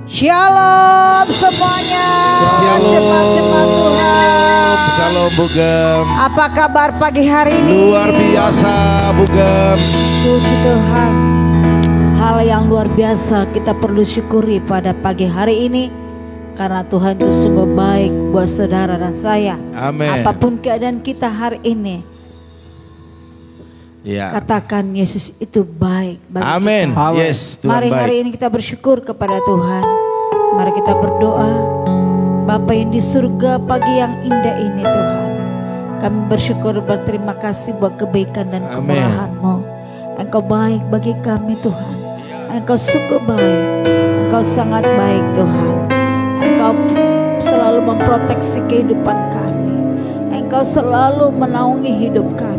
Shalom semuanya. Jemaat-jemaat Tuhan. Shalom Bugem. Apa kabar pagi hari ini? Luar biasa Bugem. Puji Tuhan. Hal yang luar biasa kita perlu syukuri pada pagi hari ini. Karena Tuhan itu sungguh baik buat saudara dan saya. Amin. Apapun keadaan kita hari ini, Ya. katakan Yesus itu baik bagi Amin. kita. Yes, Tuhan Mari baik. hari ini kita bersyukur kepada Tuhan. Mari kita berdoa. Bapa yang di surga, pagi yang indah ini Tuhan, kami bersyukur berterima kasih buat kebaikan dan kemurahan-Mu. Engkau baik bagi kami Tuhan. Engkau sungguh baik. Engkau sangat baik Tuhan. Engkau selalu memproteksi kehidupan kami. Engkau selalu menaungi hidup kami.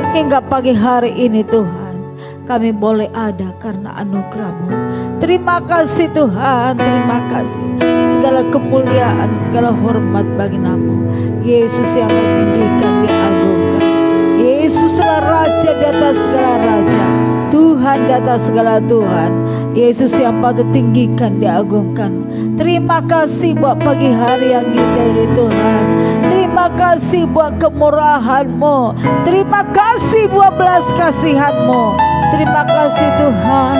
Hingga pagi hari ini Tuhan, kami boleh ada karena anugerah-Mu. Terima kasih Tuhan, terima kasih. Segala kemuliaan, segala hormat bagi nama Yesus yang ditinggikan, diagungkan. Yesuslah Raja di atas segala Raja, Tuhan di atas segala Tuhan. Yesus yang patut tinggikan, diagungkan. Terima kasih buat pagi hari yang indah ini Tuhan. Terima kasih buat kemurahan-Mu. Terima kasih buat belas kasihan-Mu. Terima kasih Tuhan.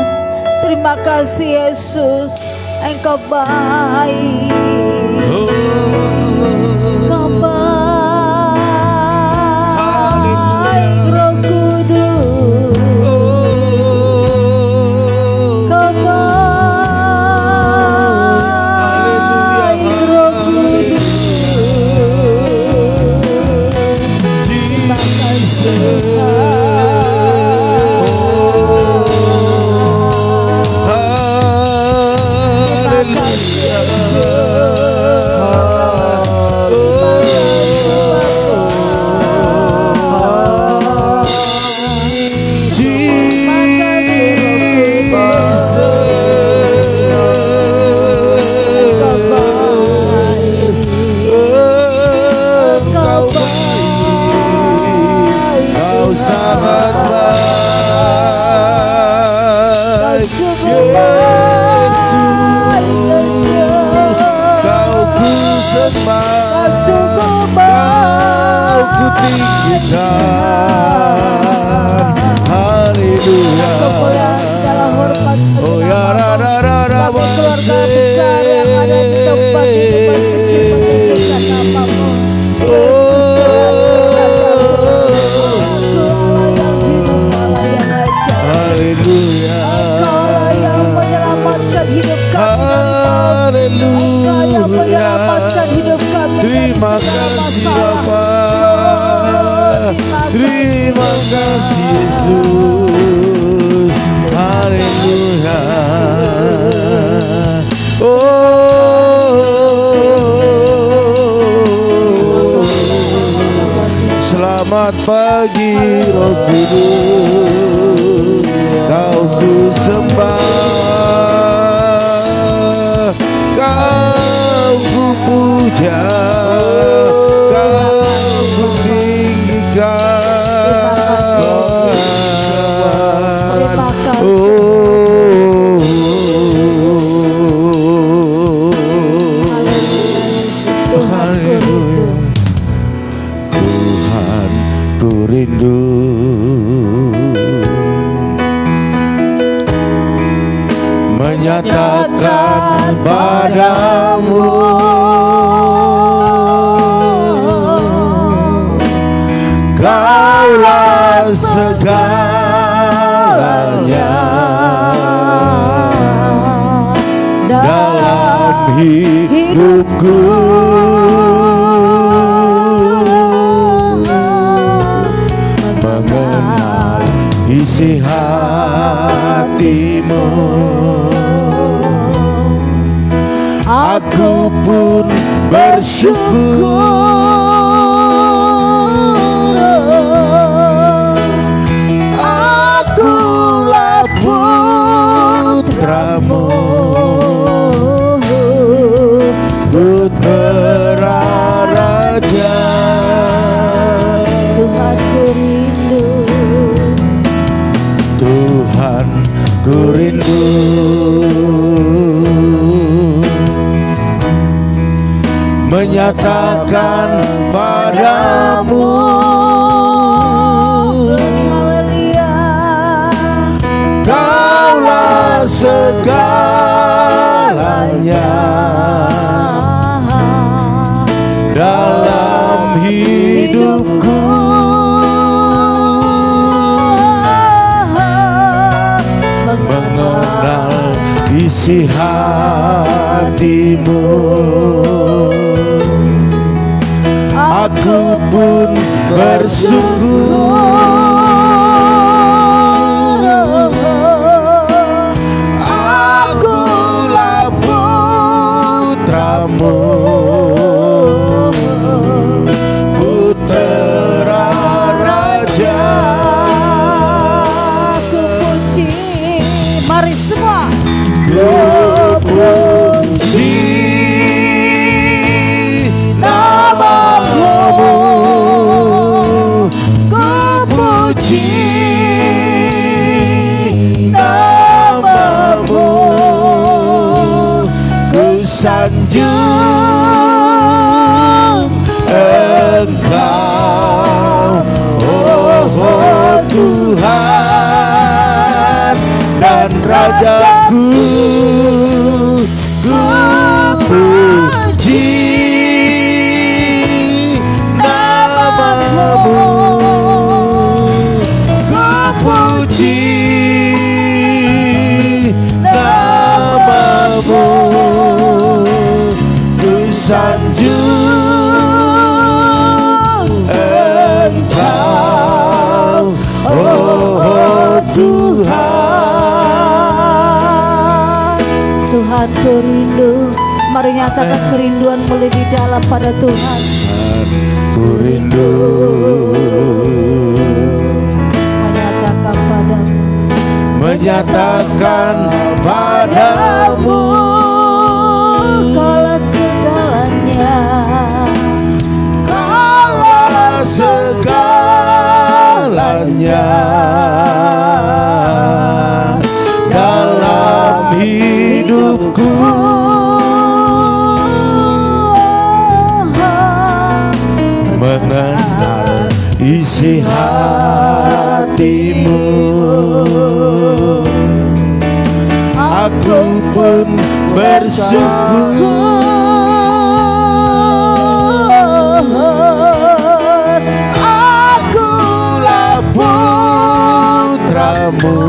Terima kasih Yesus. Engkau baik. Engkau baik, Roh Kudus. Engkau baik, Roh Kudus. Terima kasih Tuhan. Haleluya. Oh ya rara keluarga besar yang ada di tempat ini meninggikan nama-Mu. Haleluya. Engkau yang menyelamatkan hidup kami. Engkau yang menyelamatkan hidup kami. Terima kasih Bapa. Terima kasih Yesus. Haleluya. Selamat pagi Roh Kudus. Kau ku sembah, Kau ku puja, Kau ku tinggikan. Haleluya. Tuhan, ku rindu menyatakan padamu Kaulah segalanya dalam hidupku. Mengenal isi hatimu, aku Aku pun bersyukur. Akulah putramu, putra raja. Tuhan ku rindu, Tuhan ku rindu, menyatakan padamu haleluya, Kaulah segalanya dalam hidupku. Mengenal isi hatimu, aku pun bersyukur. Akulah putramu, putra raja. ku puji, mari semua. Ku puji namamu, ku puji namamu, ku sanjung Engkau, oh Tuhan dan Rajaku. Ku puji namamu, ku puji namamu, ku sanjung Engkau, oh Tuhan. Tuhan ku rindu, mari nyatakan kerinduanmu lebih dalam pada Tuhan. Ku rindu, Menyatakan padamu, menyatakan padamu kaulah segalanya, Kaulah segalanya dalam hidupku. Mengenal isi hatimu, aku pun bersyukur. Akulah putramu,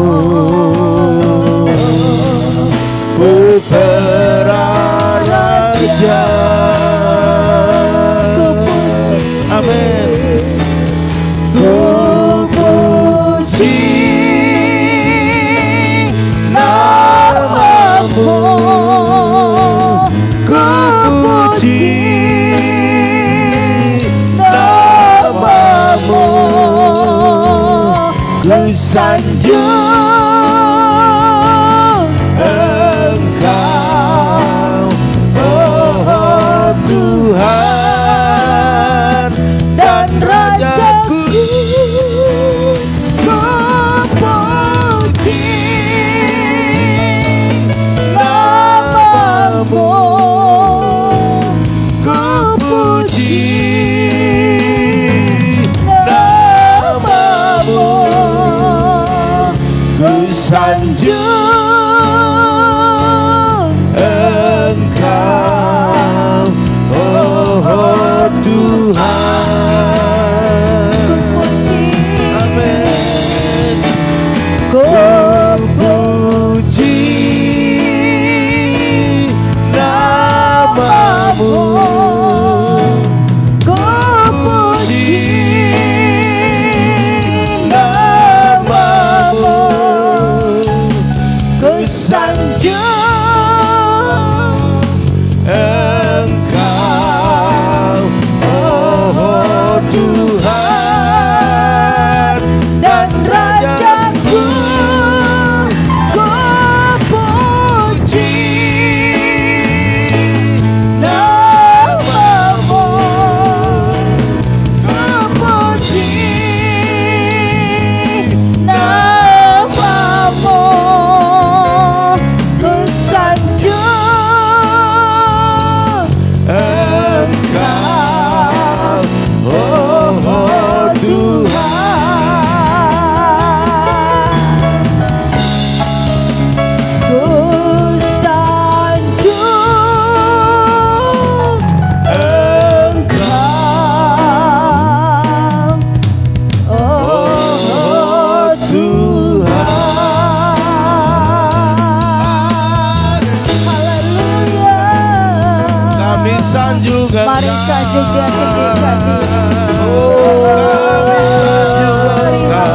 putra raja. Amin. Ku puji namamu, sanjung Mari sanjung dia, tinggikan dia. kami sanjung Engkau.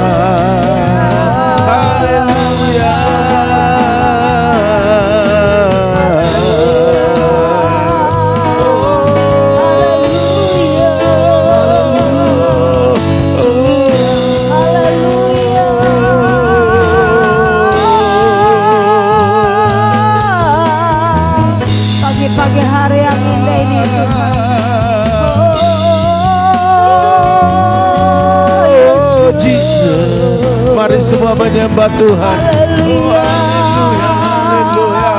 Haleluya. Pagi hari yang indah ini Tuhan. Oh Jesus, mari semua menyembah Tuhan. Oh, haleluya, haleluya.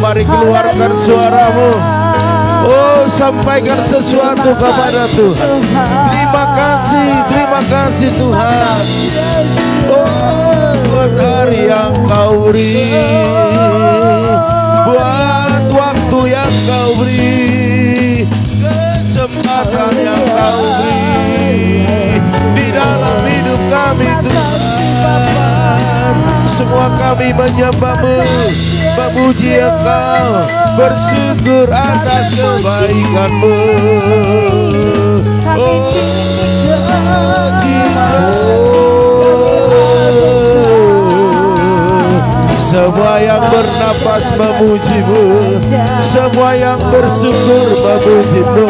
Mari keluarkan suaramu. Oh, sampaikan sesuatu kepada Tuhan. Terima kasih Tuhan. Oh, buat hari yang Kau beri, buat waktu yang Kau beri, kesempatan yang Kau beri di dalam hidup kami Tuhan. Semua kami menyembah-Mu, memuji Engkau, bersyukur atas kebaikan-Mu. Oh Jesus, semua yang bernapas memuji-Mu, semua yang bersyukur memuji-Mu.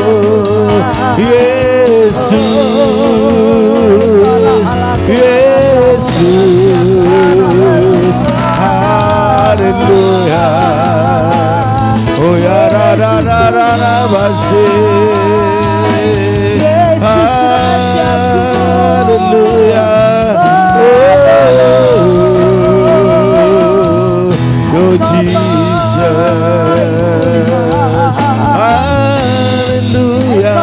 Yesus, Yesus, haleluya. Oh ya ra ra ra ra ra basi. Haleluya. Oh Jesus, haleluya.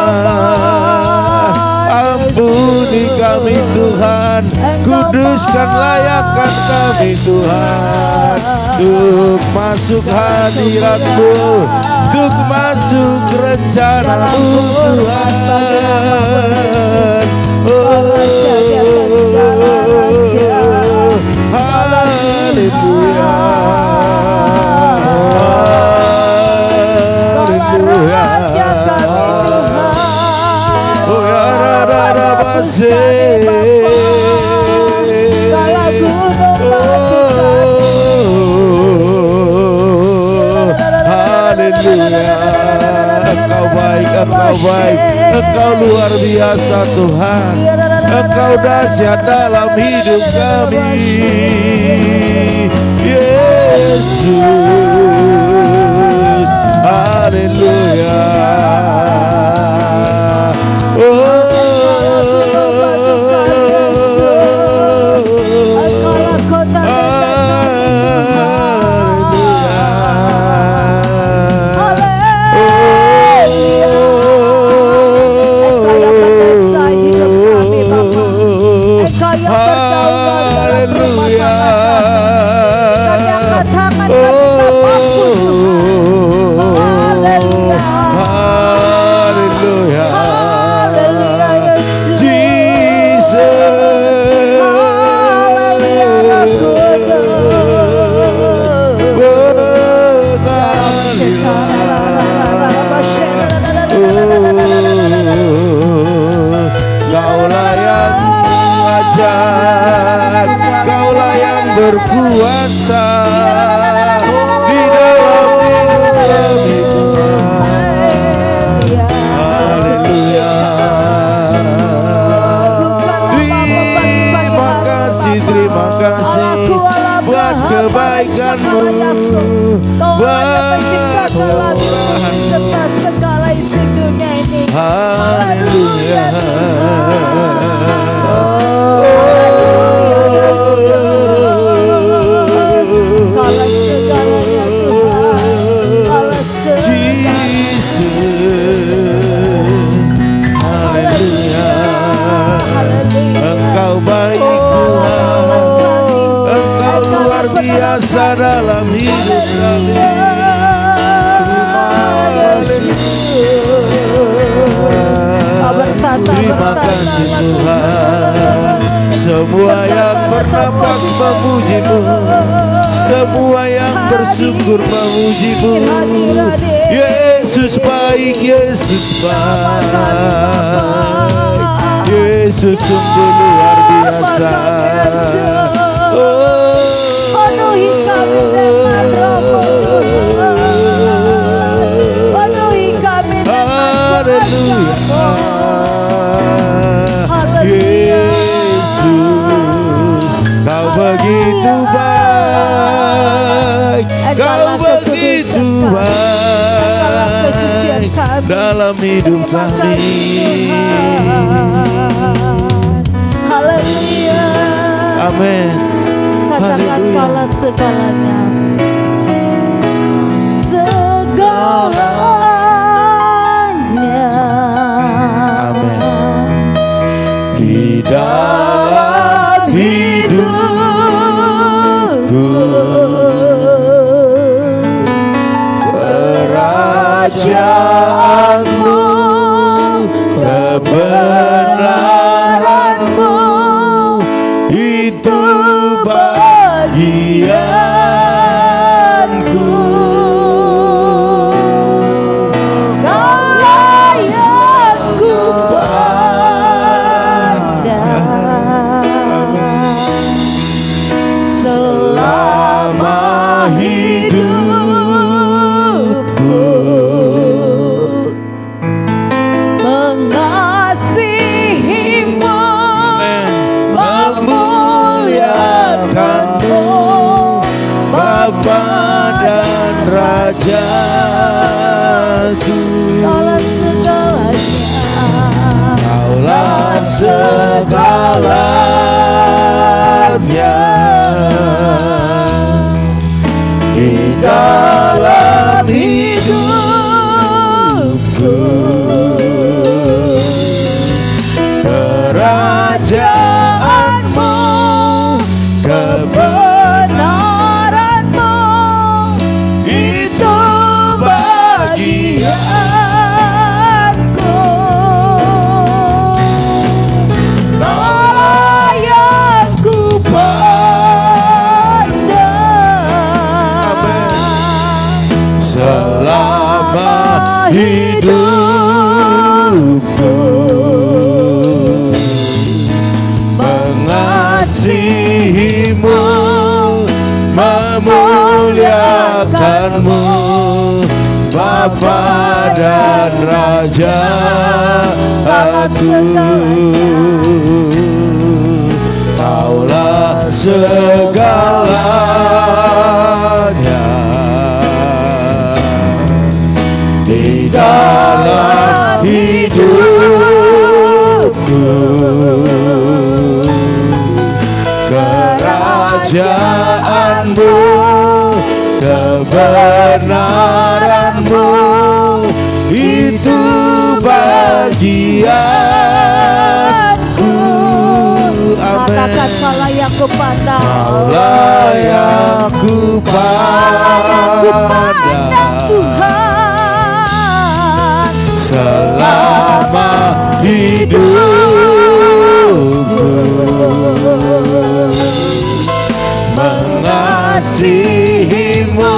Ampuni kami Tuhan, kuduskan layakkan kami Tuhan, untuk masuk hadirat-Mu, untuk masuk rencana-Mu Tuhan. Oh, haleluya. Oh ya ra ra ra basi. Haleluya. Engkau baik, Engkau baik, Engkau luar biasa Tuhan. Engkau dahsyat dalam hidup kami. Yesus, haleluya. Berkuasa di dalam hidup kami Tuhan. Haleluya. Terima kasih buat kebaikan-Mu, buat kemurahan-Mu. Segala isi dunia ini. Haleluya. Biasa dalam hidup kami. Terima kasih Tuhan. Semua yang bernapas memuji-Mu, semua yang bersyukur memuji-Mu. Yesus baik, Yesus baik, Yesus sungguh luar biasa. Penuhi kami dengan rahmat-Mu, penuhi kami dengan kuasa-Mu. Yesus, Kau begitu baik, Kau begitu baik dalam hidup kami. Haleluya. Amin. Katakan kala segalanya. Segalanya. Amin. Di dalam hidupku, kerajaan-Mu, kebenaran-Mu, itu bagianku. Kau layak ku pandang selama hidupku, mengasihi-Mu, memuliakan-Mu, Bapa dan Rajaku. Kaulah segalanya. Kaulah segalanya di dalam hidupku. Kerajaan-Mu, kebenaran-Mu, itu bagianku. Kau layak ku pandang selama hidupku, mengasihi-Mu, memuliakan-Mu, Bapa dan Raja aku. Kaulah segalanya di dalam hidupku. Kerajaan-Mu, kebenaran-Mu, itu bagianku. Katakan Amin. kau layak ku pandang. Kau layak ku pandang Tuhan selama hidupku, mengasihi-Mu,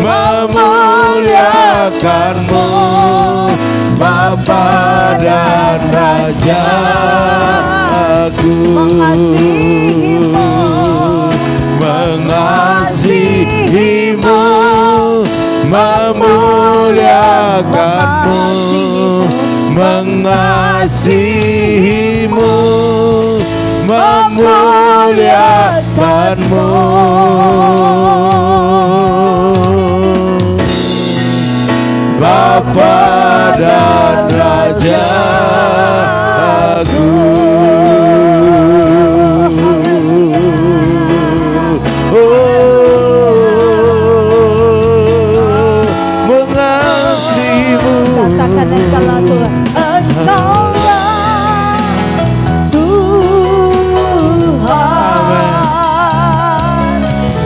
memuliakan-Mu, Bapa dan Raja aku. Mengasihi-Mu, memuliakan-Mu, mengasihi-Mu, memuliakan-Mu, Bapa dan Raja aku. Mengasihi-Mu. Katakan engkaulah Tuhan. Engkaulah Tuhan.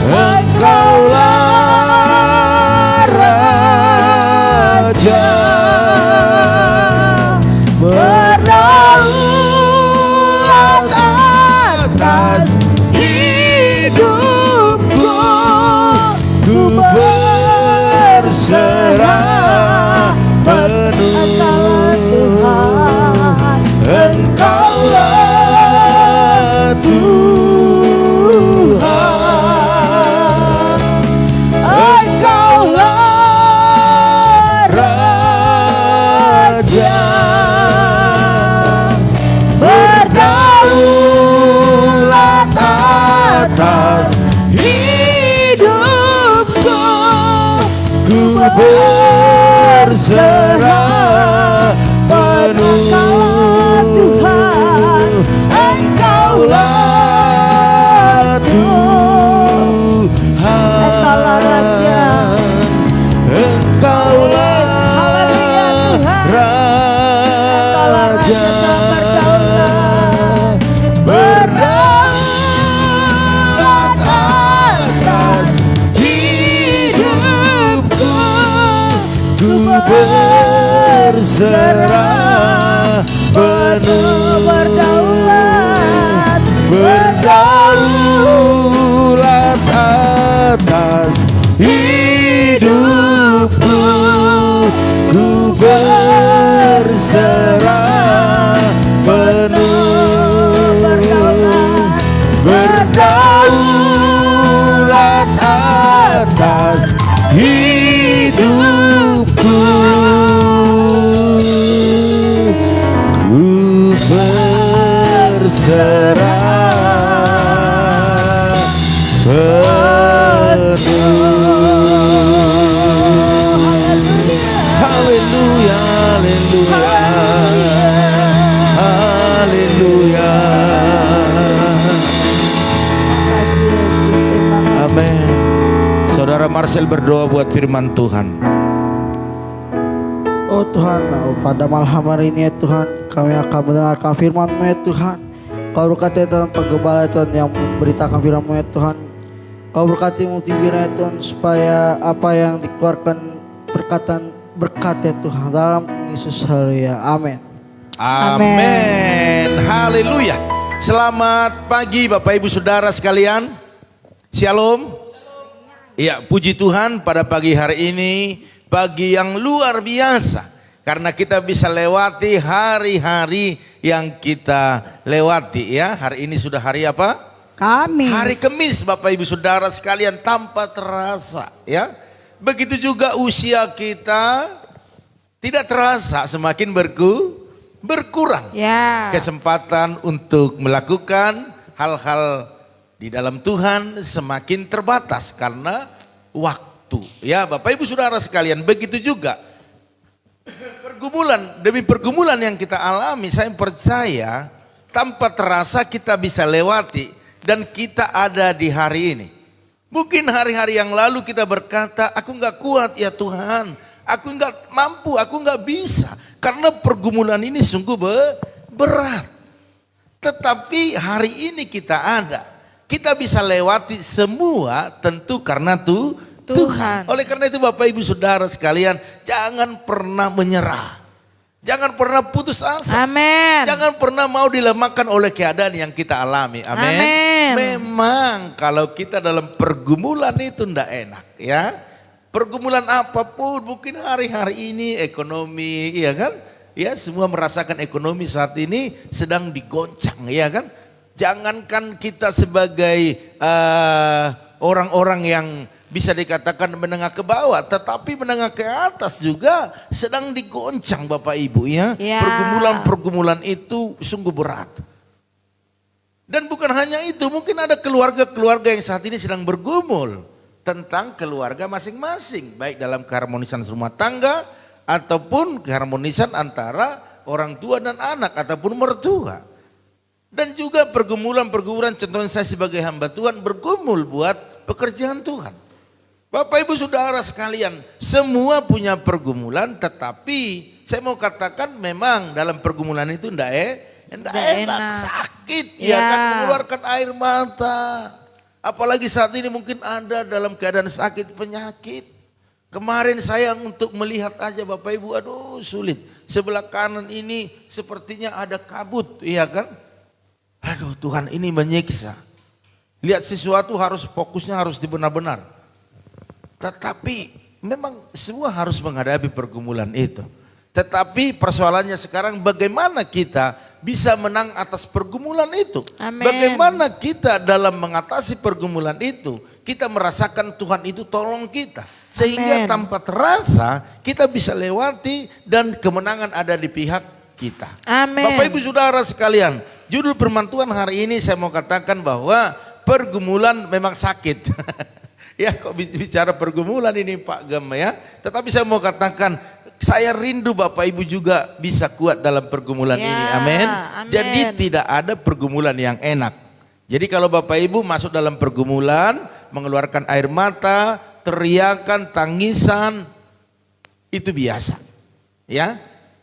Engkaulah Raja, berdaulat atas hidupku. Ku berserah berserah penuh. Tuhan, Engkaulah Tuhan, Engkaulah Raja. Engkaulah Yes, haleluya Tuhan. Engkaulah Raja Raja, berdaulat atas hidupku, ku berserah penuh, berdaulat atas hidupku, ku berserah penuh, berdaulat atas hidupku, ku berserah penuh. Haleluya, haleluya, haleluya. Amin. Saudara Marcel berdoa buat firman Tuhan. Oh Tuhan, pada malam hari ini ya Tuhan, kami akan mendengarkan firman-Mu ya Tuhan. Kau berkati dalam penggembala ya Tuhan yang memberitakan firman-Mu ya Tuhan. Kau berkati multibina ya Tuhan, supaya apa yang dikeluarkan berkat ya Tuhan dalam Yesus, haleluya, amin. Amin. Haleluya. Selamat pagi Bapak Ibu Saudara sekalian. Shalom. Iya, puji Tuhan pada pagi hari ini, pagi yang luar biasa. Karena kita bisa lewati hari-hari yang kita lewati ya. Hari ini sudah hari apa? Kamis. Hari Kamis Bapak Ibu Saudara sekalian, tanpa terasa ya. Begitu juga usia kita tidak terasa semakin berkurang. Ya. Kesempatan untuk melakukan hal-hal di dalam Tuhan semakin terbatas karena waktu. Ya Bapak Ibu Saudara sekalian, begitu juga pergumulan demi pergumulan yang kita alami, saya percaya tanpa terasa kita bisa lewati dan kita ada di hari ini. Mungkin hari-hari yang lalu kita berkata, aku nggak kuat ya Tuhan, aku nggak mampu, aku nggak bisa, karena pergumulan ini sungguh berat. Tetapi hari ini kita ada, kita bisa lewati semua tentu karena Tuhan. Oleh karena itu Bapak Ibu Saudara sekalian, jangan pernah menyerah. Jangan pernah putus asa. Amin. Jangan pernah mau dilemahkan oleh keadaan yang kita alami. Amin. Amin. Memang kalau kita dalam pergumulan itu tidak enak ya. Pergumulan apapun, mungkin hari-hari ini ekonomi, ya kan? Ya, semua merasakan ekonomi saat ini sedang digoncang, ya kan? Jangankan kita sebagai orang-orang yang bisa dikatakan menengah ke bawah, tetapi menengah ke atas juga sedang digoncang Bapak Ibu ya. Ya. Pergumulan-pergumulan itu sungguh berat. Dan bukan hanya itu, mungkin ada keluarga-keluarga yang saat ini sedang bergumul tentang keluarga masing-masing, baik dalam keharmonisan rumah tangga ataupun keharmonisan antara orang tua dan anak ataupun mertua. Dan juga pergumulan-pergumulan, contohnya saya sebagai hamba Tuhan bergumul buat pekerjaan Tuhan. Bapak Ibu Saudara sekalian, semua punya pergumulan, tetapi saya mau katakan memang dalam pergumulan itu enggak enak, sakit ya kan, mengeluarkan air mata. Apalagi saat ini mungkin Anda dalam keadaan sakit penyakit. Kemarin saya untuk melihat aja Bapak Ibu, aduh sulit. Sebelah kanan ini sepertinya ada kabut, iya kan? Aduh Tuhan, ini menyiksa. Lihat sesuatu harus fokusnya harus benar-benar. Tetapi memang semua harus menghadapi pergumulan itu. Tetapi persoalannya sekarang bagaimana kita bisa menang atas pergumulan itu. Amin. Bagaimana kita dalam mengatasi pergumulan itu, kita merasakan Tuhan itu tolong kita. Sehingga Amin. tanpa terasa kita bisa lewati dan kemenangan ada di pihak kita. Amin. Bapak Ibu Saudara sekalian, judul firman Tuhan hari ini saya mau katakan bahwa pergumulan memang sakit. Ya kok bicara pergumulan ini Pak Gem ya. Tetapi saya mau katakan, saya rindu Bapak Ibu juga bisa kuat dalam pergumulan Ya, ini. Amin. amin. Jadi tidak ada pergumulan yang enak. Jadi kalau Bapak Ibu masuk dalam pergumulan, mengeluarkan air mata, teriakan, tangisan, itu biasa. Ya.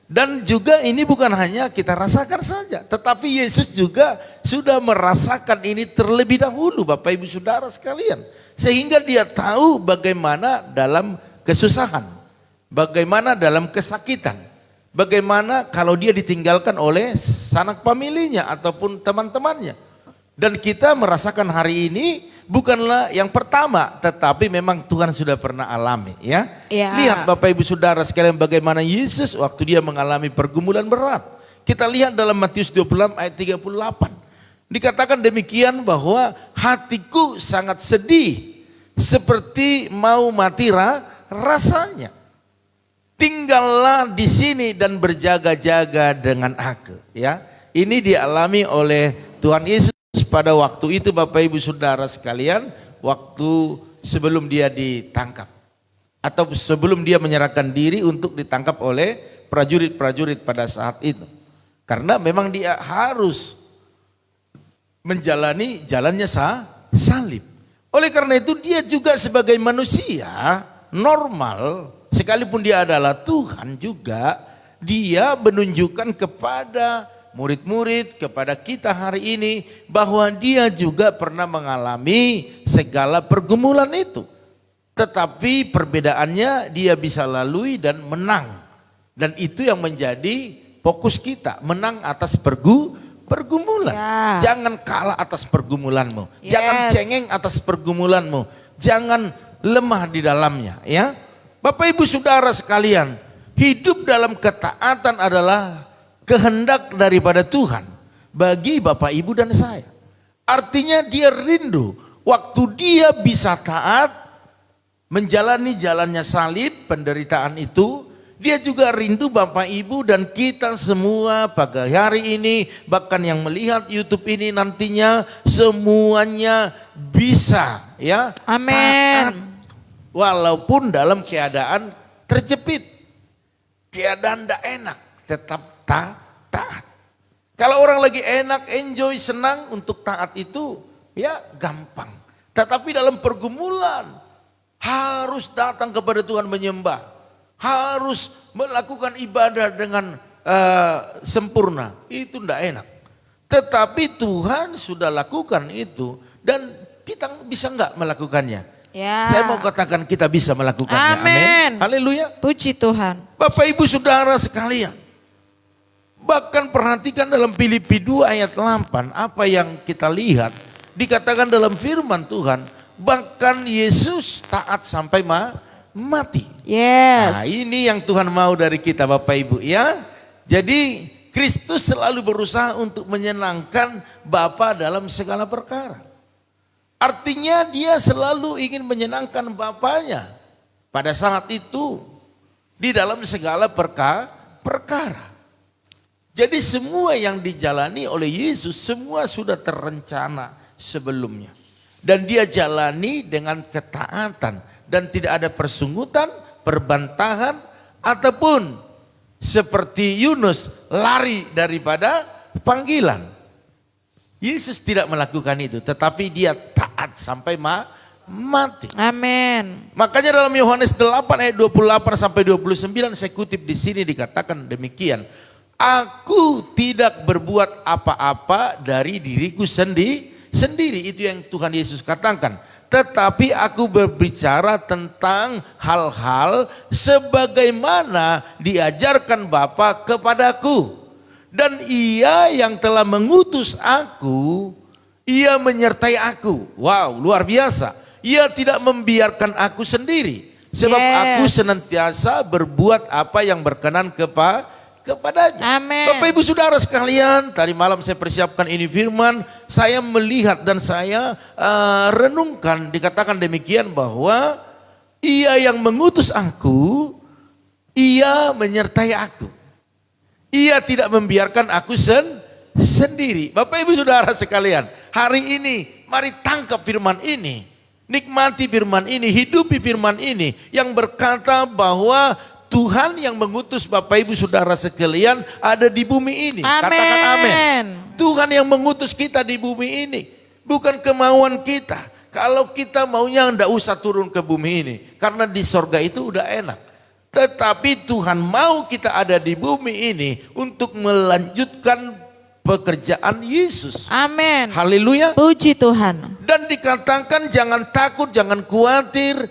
Dan juga ini bukan hanya kita rasakan saja, tetapi Yesus juga sudah merasakan ini terlebih dahulu Bapak Ibu Saudara sekalian. Sehingga dia tahu bagaimana dalam kesusahan, bagaimana dalam kesakitan, bagaimana kalau dia ditinggalkan oleh sanak familinya ataupun teman-temannya. Dan kita merasakan hari ini bukanlah yang pertama, tetapi memang Tuhan sudah pernah alami ya. Ya. Lihat Bapak Ibu Saudara sekalian bagaimana Yesus waktu dia mengalami pergumulan berat. Kita lihat dalam Matius 26 ayat 38. Dikatakan demikian bahwa hatiku sangat sedih seperti mau mati rasanya. Tinggallah di sini dan berjaga-jaga dengan aku ya. Ini dialami oleh Tuhan Yesus pada waktu itu Bapak Ibu Saudara sekalian, waktu sebelum dia ditangkap atau sebelum dia menyerahkan diri untuk ditangkap oleh prajurit-prajurit pada saat itu. Karena memang dia harus menjalani jalannya salib. Oleh karena itu dia juga sebagai manusia normal, sekalipun dia adalah Tuhan juga, dia menunjukkan kepada murid-murid, kepada kita hari ini, bahwa dia juga pernah mengalami segala pergumulan itu. Tetapi perbedaannya dia bisa lalui dan menang. Dan itu yang menjadi fokus kita, menang atas pergumulan. Ya. Jangan kalah atas pergumulanmu. Yes. Jangan cengeng atas pergumulanmu. Jangan lemah di dalamnya ya. Bapak Ibu Saudara sekalian, hidup dalam ketaatan adalah kehendak daripada Tuhan bagi Bapak Ibu dan saya. Artinya dia rindu waktu dia bisa taat menjalani jalannya salib, penderitaan itu, dia juga rindu Bapak Ibu dan kita semua pada hari ini, bahkan yang melihat YouTube ini nantinya semuanya bisa ya Amin. taat walaupun dalam keadaan terjepit, keadaan tidak enak, tetap taat. Kalau orang lagi enak, enjoy, senang untuk taat itu ya gampang. Tetapi dalam pergumulan harus datang kepada Tuhan menyembah, harus melakukan ibadah dengan sempurna. Itu tidak enak. Tetapi Tuhan sudah lakukan itu dan kita bisa enggak melakukannya? Ya. Saya mau katakan kita bisa melakukannya. Amin. Haleluya. Puji Tuhan. Bapak Ibu Saudara sekalian, bahkan perhatikan dalam Filipi 2 ayat 8 apa yang kita lihat. Dikatakan dalam firman Tuhan, bahkan Yesus taat sampai mati. Yes. Nah ini yang Tuhan mau dari kita Bapak Ibu ya. Jadi Kristus selalu berusaha untuk menyenangkan Bapa dalam segala perkara. Artinya dia selalu ingin menyenangkan Bapanya pada saat itu di dalam segala perkara. Jadi semua yang dijalani oleh Yesus semua sudah terencana sebelumnya. Dan dia jalani dengan ketaatan dan tidak ada persungutan, perbantahan ataupun seperti Yunus lari daripada panggilan. Yesus tidak melakukan itu, tetapi dia taat sampai mati. Amin. Makanya dalam Yohanes 8 ayat 28 sampai 29 saya kutip di sini dikatakan demikian. Aku tidak berbuat apa-apa dari diriku sendiri. Itu yang Tuhan Yesus katakan. Tetapi aku berbicara tentang hal-hal sebagaimana diajarkan Bapa kepadaku. Dan ia yang telah mengutus aku, ia menyertai aku. Wow, luar biasa. Ia tidak membiarkan aku sendiri. Sebab aku senantiasa berbuat apa yang berkenan kepadanya. Amin. Bapak Ibu Saudara sekalian, tadi malam saya persiapkan ini firman, saya melihat dan saya renungkan, dikatakan demikian bahwa ia yang mengutus aku, ia menyertai aku. Ia tidak membiarkan aku sendiri. Bapak Ibu Saudara sekalian, hari ini mari tangkap firman ini. Nikmati firman ini, hidupi firman ini yang berkata bahwa Tuhan yang mengutus Bapak Ibu Saudara sekalian ada di bumi ini. Amin. Katakan amin. Tuhan yang mengutus kita di bumi ini, bukan kemauan kita. Kalau kita maunya enggak usah turun ke bumi ini, karena di sorga itu udah enak. Tetapi Tuhan mau kita ada di bumi ini untuk melanjutkan pekerjaan Yesus. Amin. Haleluya. Puji Tuhan. Dan dikatakan jangan takut, jangan khawatir,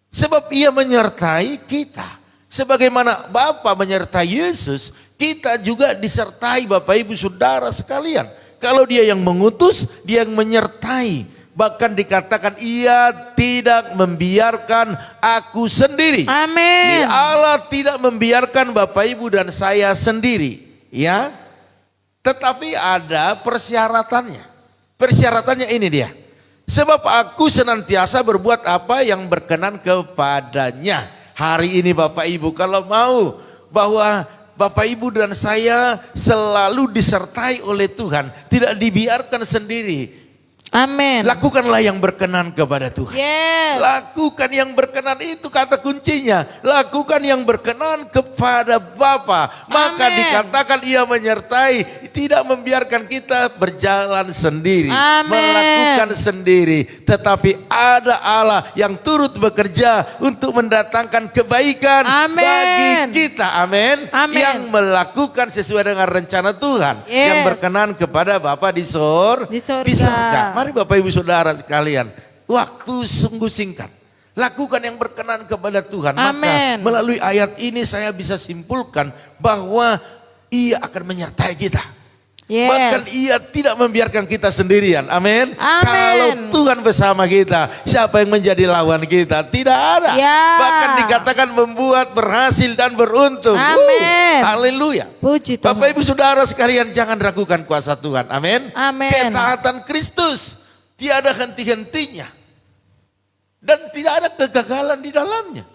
sebab Ia menyertai kita. Sebagaimana Bapa menyertai Yesus, kita juga disertai Bapak Ibu Saudara sekalian. Kalau Dia yang mengutus, Dia yang menyertai. Bahkan dikatakan Ia tidak membiarkan aku sendiri. Amin. Allah tidak membiarkan Bapak Ibu dan saya sendiri, ya. Tetapi ada persyaratannya. Persyaratannya ini dia. Sebab aku senantiasa berbuat apa yang berkenan kepadanya. Hari ini Bapak Ibu kalau mau bahwa Bapak Ibu dan saya selalu disertai oleh Tuhan. Tidak dibiarkan sendiri. Amin. Lakukanlah yang berkenan kepada Tuhan. Yes. Lakukan yang berkenan, itu kata kuncinya. Lakukan yang berkenan kepada Bapa. Maka Amin. dikatakan Ia menyertai, tidak membiarkan kita berjalan sendiri. Amin. Melakukan sendiri. Tetapi ada Allah yang turut bekerja untuk mendatangkan kebaikan Amin. bagi kita. Amin. Amin. Yang melakukan sesuai dengan rencana Tuhan. Yes. Yang berkenan kepada Bapa di sorga. Di sorga. Mari Bapak Ibu Saudara sekalian, waktu sungguh singkat. Lakukan yang berkenan kepada Tuhan. Amin. Maka melalui ayat ini saya bisa simpulkan bahwa Ia akan menyertai kita. Yes. Bahkan Ia tidak membiarkan kita sendirian. Amin. Amin. Kalau Tuhan bersama kita, siapa yang menjadi lawan kita? Tidak ada. Ya. Bahkan dikatakan membuat berhasil dan beruntung. Amin. Haleluya. Puji Tuhan. Bapak Ibu Saudara sekalian, jangan ragukan kuasa Tuhan. Amin. Amin. Ketaatan Kristus tiada henti-hentinya. Dan tidak ada kegagalan di dalamnya.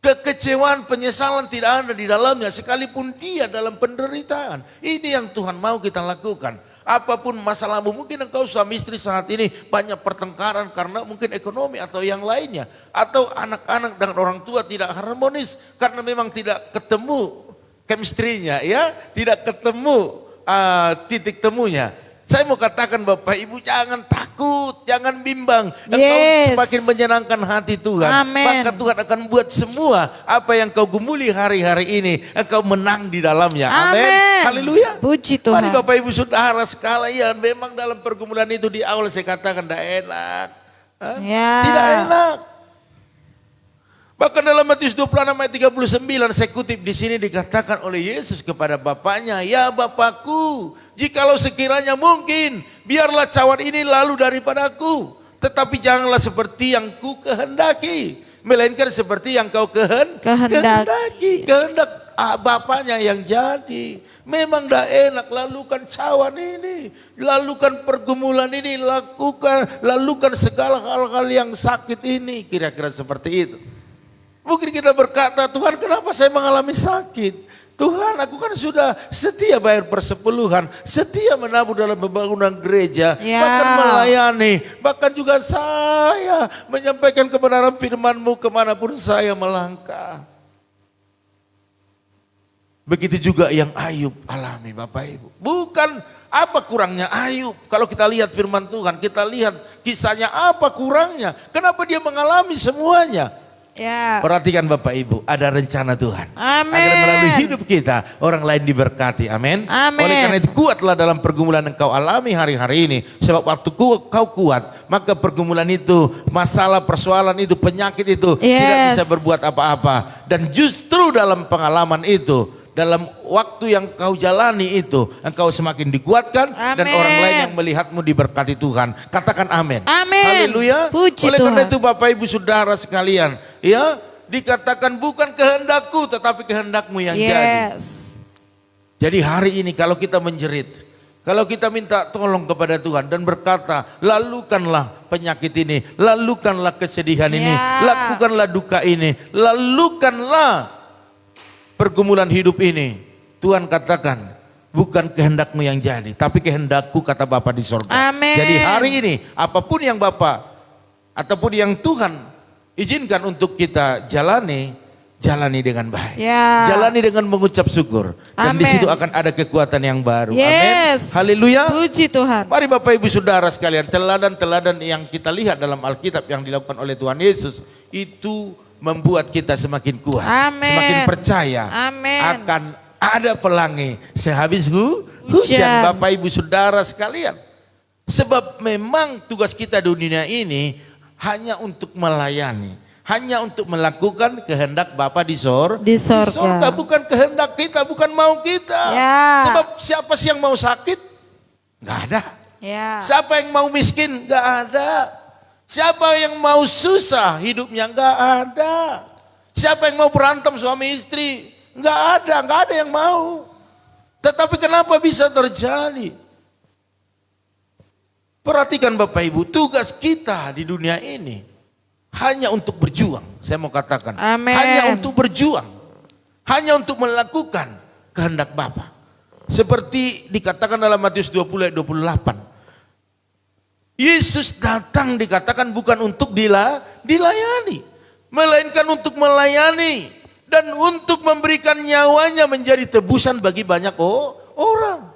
Kekecewaan, penyesalan tidak ada di dalamnya. Sekalipun dia dalam penderitaan. Ini yang Tuhan mau kita lakukan. Apapun masalahmu, mungkin engkau suami istri saat ini banyak pertengkaran karena mungkin ekonomi atau yang lainnya. Atau anak-anak dengan orang tua tidak harmonis karena memang tidak ketemu chemistry-nya, ya, tidak ketemu titik temunya. Saya mau katakan Bapak Ibu, jangan takut, jangan bimbang. Engkau Yes. semakin menyenangkan hati Tuhan. Amin. Maka Tuhan akan buat semua apa yang kau gumuli hari-hari ini, engkau menang di dalamnya. Amin. Amin. Haleluya. Puji Mari Tuhan. Bapak Ibu Saudara sekalian, memang dalam pergumulan itu di awal saya katakan tidak enak. Hah? Ya. Tidak enak. Bahkan dalam Matius 26 ayat 39 saya kutip di sini dikatakan oleh Yesus kepada Bapaknya, "Ya Bapakku, jikalau sekiranya mungkin, biarlah cawan ini lalu daripadaku. Tetapi janganlah seperti yang ku kehendaki, melainkan seperti yang kau kehendaki." Kehendak Bapaknya yang jadi. Memang dah enak, lalukan cawan ini, lalukan pergumulan ini, lalukan segala hal-hal yang sakit ini. Kira-kira seperti itu. Mungkin kita berkata, Tuhan kenapa saya mengalami sakit? Tuhan, aku kan sudah setia bayar persepuluhan, setia menabur dalam pembangunan gereja, Ya. bahkan melayani, bahkan juga saya menyampaikan kebenaran firman-Mu kemanapun saya melangkah. Begitu juga yang Ayub alami Bapak Ibu. Bukan apa kurangnya Ayub, kalau kita lihat firman Tuhan, kita lihat kisahnya apa kurangnya, kenapa dia mengalami semuanya. Ya. Perhatikan Bapak Ibu, ada rencana Tuhan. Amin. Agar melalui hidup kita, orang lain diberkati. Amin. Amin. Oleh karena itu kuatlah dalam pergumulan yang kau alami hari-hari ini. Sebab waktu kau kuat, maka pergumulan itu, masalah, persoalan itu, penyakit itu tidak Yes. bisa berbuat apa-apa. Dan justru dalam pengalaman itu, dalam waktu yang kau jalani itu, engkau semakin dikuatkan dan Amin. orang lain yang melihatmu diberkati Tuhan. Katakan amin. Amin. Haleluya. Puji Oleh karena Tuhan. itu Bapak Ibu Saudara sekalian, ya, dikatakan bukan kehendakku tetapi kehendakmu yang jadi. Yes. Jadi hari ini kalau kita menjerit, kalau kita minta tolong kepada Tuhan dan berkata, lalukanlah penyakit ini, lalukanlah kesedihan ini, Ya. lakukanlah duka ini, lalukanlah pergumulan hidup ini. Tuhan katakan, bukan kehendakmu yang jadi, tapi kehendakku, kata Bapa di sorga. Amin. Jadi hari ini apapun yang Bapa ataupun yang Tuhan izinkan untuk kita jalani dengan baik. Ya. Jalani dengan mengucap syukur. Dan di Amen. situ akan ada kekuatan yang baru. Yes. Amin. Haleluya. Puji Tuhan. Mari Bapak Ibu Saudara sekalian, teladan-teladan yang kita lihat dalam Alkitab yang dilakukan oleh Tuhan Yesus itu membuat kita semakin kuat, Amen. semakin percaya Amen. akan ada pelangi sehabis hujan. Hujan. Bapak Ibu Saudara sekalian. Sebab memang tugas kita di dunia ini hanya untuk melayani, hanya untuk melakukan kehendak Bapa di sorga. Di sorga. Bukan kehendak kita, bukan mau kita. Ya. Sebab siapa sih yang mau sakit? Gak ada. Ya. Siapa yang mau miskin? Gak ada. Siapa yang mau susah hidupnya? Gak ada. Siapa yang mau berantem suami istri? Gak ada yang mau. Tetapi kenapa bisa terjadi? Perhatikan Bapak Ibu, tugas kita di dunia ini hanya untuk berjuang. Saya mau katakan, Amen. hanya untuk berjuang. Hanya untuk melakukan kehendak Bapa. Seperti dikatakan dalam Matius 20 ayat 28. Yesus datang dikatakan bukan untuk dilayani, melainkan untuk melayani dan untuk memberikan nyawanya menjadi tebusan bagi banyak orang.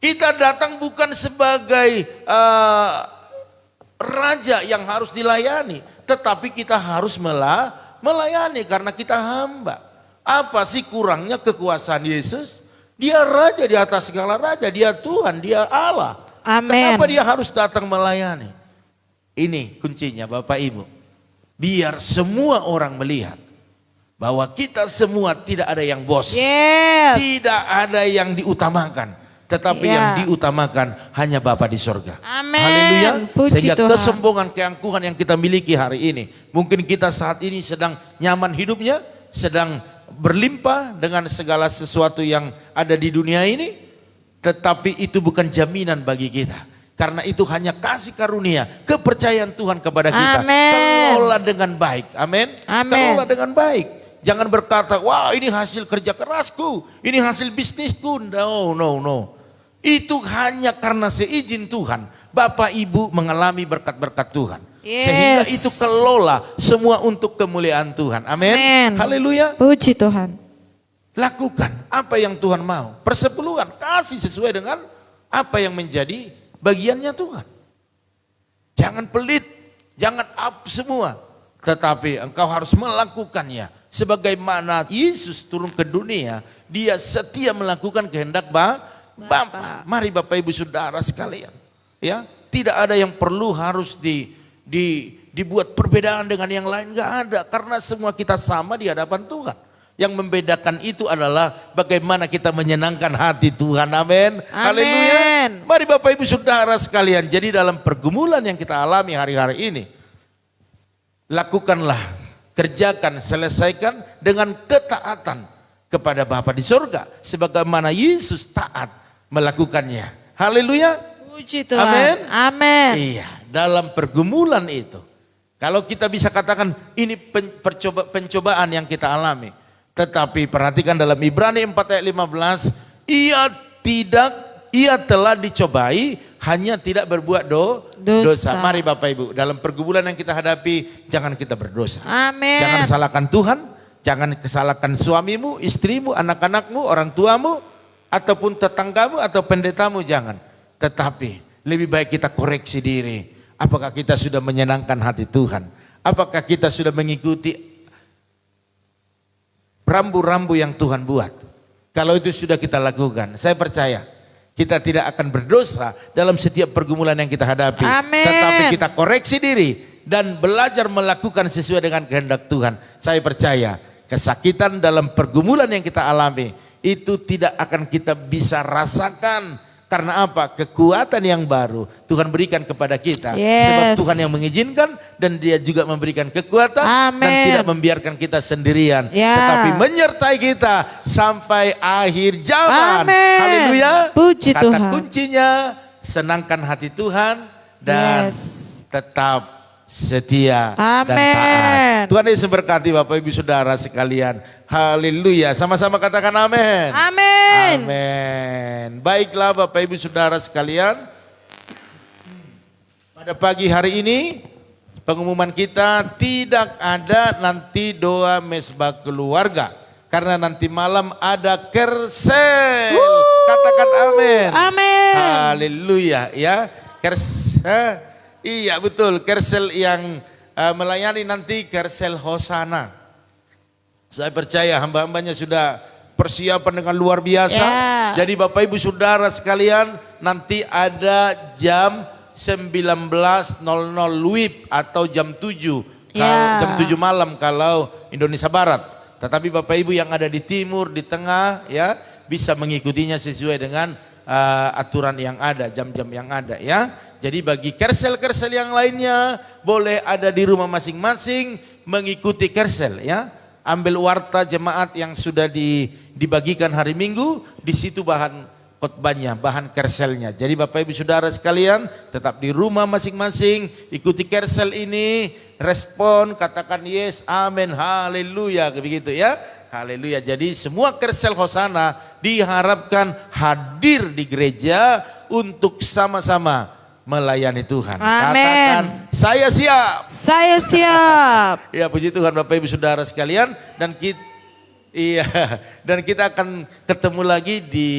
Kita datang bukan sebagai raja yang harus dilayani, tetapi kita harus melayani karena kita hamba. Apa sih kurangnya kekuasaan Yesus? Dia raja di atas segala raja, dia Tuhan, dia Allah. Amen. Kenapa dia harus datang melayani? Ini kuncinya Bapak Ibu. Biar semua orang melihat bahwa kita semua tidak ada yang bos. Yes. Tidak ada yang diutamakan. Tetapi Ya. yang diutamakan hanya Bapa di sorga. Amen. Haleluya. Puji Sehingga Tuhan. kesombongan, keangkuhan yang kita miliki hari ini. Mungkin kita saat ini sedang nyaman hidupnya, sedang berlimpah dengan segala sesuatu yang ada di dunia ini. Tetapi itu bukan jaminan bagi kita. Karena itu hanya kasih karunia, kepercayaan Tuhan kepada kita. Amen. Kelola dengan baik. Amin. Amen. Kelola dengan baik. Jangan berkata, wah ini hasil kerja kerasku, ini hasil bisnisku. No. Itu hanya karena seizin Tuhan. Bapak Ibu mengalami berkat-berkat Tuhan. Yes. Sehingga itu kelola semua untuk kemuliaan Tuhan. Amin. Amen. Haleluya. Puji Tuhan. Lakukan apa yang Tuhan mau. Persepuluhan kasih sesuai dengan apa yang menjadi bagiannya Tuhan. Jangan pelit, jangan up semua. Tetapi engkau harus melakukannya. Sebagaimana Yesus turun ke dunia, dia setia melakukan kehendak Bapa. Mari Bapak Ibu Saudara sekalian. Ya, tidak ada yang perlu harus dibuat perbedaan dengan yang lain. Enggak ada, karena semua kita sama di hadapan Tuhan. Yang membedakan itu adalah bagaimana kita menyenangkan hati Tuhan. Amin. Haleluya. Mari Bapak Ibu Saudara sekalian, jadi dalam pergumulan yang kita alami hari-hari ini, lakukanlah, kerjakan, selesaikan dengan ketaatan kepada Bapa di surga. Sebagaimana Yesus taat melakukannya. Haleluya. Puji Tuhan. Amin. Amen. Iya, dalam pergumulan itu. Kalau kita bisa katakan ini pencobaan yang kita alami. Tetapi perhatikan dalam Ibrani 4 ayat 15. Ia telah dicobai, hanya tidak berbuat dosa. Mari Bapak Ibu, dalam pergumulan yang kita hadapi, jangan kita berdosa. Amin. Jangan salahkan Tuhan, jangan salahkan suamimu, istrimu, anak-anakmu, orang tuamu, ataupun tetanggamu atau pendetamu, jangan. Tetapi lebih baik kita koreksi diri. Apakah kita sudah menyenangkan hati Tuhan? Apakah kita sudah mengikuti rambu-rambu yang Tuhan buat? Kalau itu sudah kita lakukan, saya percaya kita tidak akan berdosa dalam setiap pergumulan yang kita hadapi. Amin. Tetapi kita koreksi diri dan belajar melakukan sesuai dengan kehendak Tuhan. Saya percaya kesakitan dalam pergumulan yang kita alami itu tidak akan kita bisa rasakan. Karena apa? Kekuatan yang baru Tuhan berikan kepada kita. Yes. Sebab Tuhan yang mengizinkan dan dia juga memberikan kekuatan. Amin. Dan tidak membiarkan kita sendirian. Ya. Tetapi menyertai kita sampai akhir zaman. Amin. Haleluya. Puji Kata Tuhan. kuncinya senangkan hati Tuhan dan Yes. tetap setia dan Amin. taat. Tuhan Yesus berkati Bapak Ibu Saudara sekalian. Haleluya. Sama-sama katakan amin. Amin. Amin. Baiklah Bapak Ibu Saudara sekalian. Pada pagi hari ini Pengumuman kita tidak ada nanti doa mesbah keluarga. Karena nanti malam ada kersel. Katakan amin. Amin. Haleluya ya. Iya betul, kersel yang melayani nanti kersel Hosana. Saya percaya hamba-hambanya sudah persiapan dengan luar biasa. Ya. Jadi Bapak Ibu Saudara sekalian, nanti ada jam 19.00 WIB atau jam 7. Ya. Jam 7 malam kalau Indonesia Barat. Tetapi Bapak Ibu yang ada di timur, di tengah ya bisa mengikutinya sesuai dengan aturan yang ada, jam-jam yang ada ya. Jadi bagi kersel-kersel yang lainnya boleh ada di rumah masing-masing mengikuti kersel ya. Ambil warta jemaat yang sudah dibagikan hari Minggu, di situ bahan khotbahnya, bahan kerselnya. Jadi Bapak Ibu Saudara sekalian tetap di rumah masing-masing, ikuti kersel ini, respon, katakan yes, amin, haleluya, begitu ya. Haleluya. Jadi semua kersel Hosana diharapkan hadir di gereja untuk sama-sama melayani Tuhan. Amin. Katakan saya siap. Saya siap. Ya puji Tuhan Bapak Ibu Saudara sekalian, dan kita akan ketemu lagi di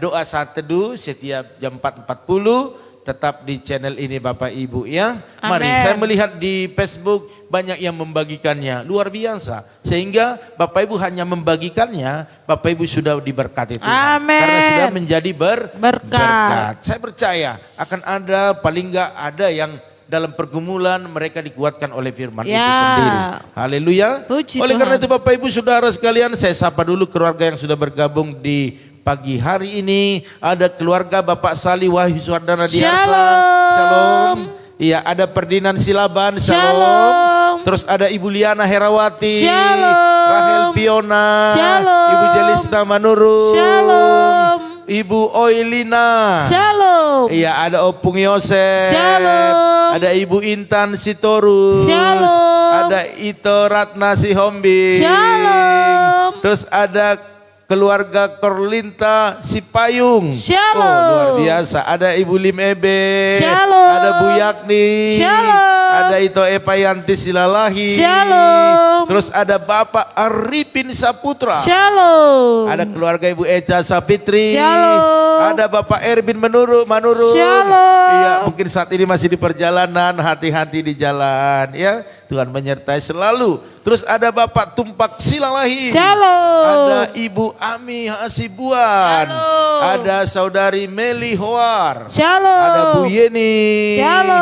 doa saat teduh setiap jam 4.40 tetap di channel ini Bapak Ibu ya. Mari, Amen. saya melihat di Facebook banyak yang membagikannya, luar biasa. Sehingga Bapak Ibu hanya membagikannya, Bapak Ibu sudah diberkati Tuhan. Amen. Karena sudah menjadi berkat. Saya percaya akan ada, paling enggak ada yang dalam pergumulan mereka dikuatkan oleh firman Ya. itu sendiri. Haleluya. Puji Oleh Tuhan. karena itu Bapak Ibu Saudara sekalian, saya sapa dulu keluarga yang sudah bergabung di pagi hari ini. Ada keluarga Bapak Sali Wahyu Suardana Diarsa. Shalom. Iya, ada Perdinan Silaban. Shalom. Terus ada Ibu Liana Herawati. Shalom. Rahel Piona. Shalom. Ibu Jelista Manurung. Shalom. Ibu Oilina. Shalom. Iya, ada Opung Yosef. Shalom. Ada Ibu Intan Sitorus. Shalom. Ada Ito Ratna Sihombing. Shalom. Terus ada keluarga Korlinta Sipayung. Shalom. Oh, luar biasa. Ada Ibu Lim Ebe. Shalom. Ada Bu Yakni. Shalom. Ada Ito Epayanti Silalahi. Shalom. Terus ada Bapak Arifin Saputra. Shalom. Ada keluarga Ibu Eca Sapitri. Shalom. Ada Bapak Erbin Manurung. Shalom. Iya, mungkin saat ini masih di perjalanan, hati-hati di jalan ya. Tuhan menyertai selalu. Terus ada Bapak Tumpak Silalahi. Shalom. Ada Ibu Ami Hasibuan. Shalom. Ada Saudari Meli Hoar. Shalom. Ada Bu Yeni. Shalom.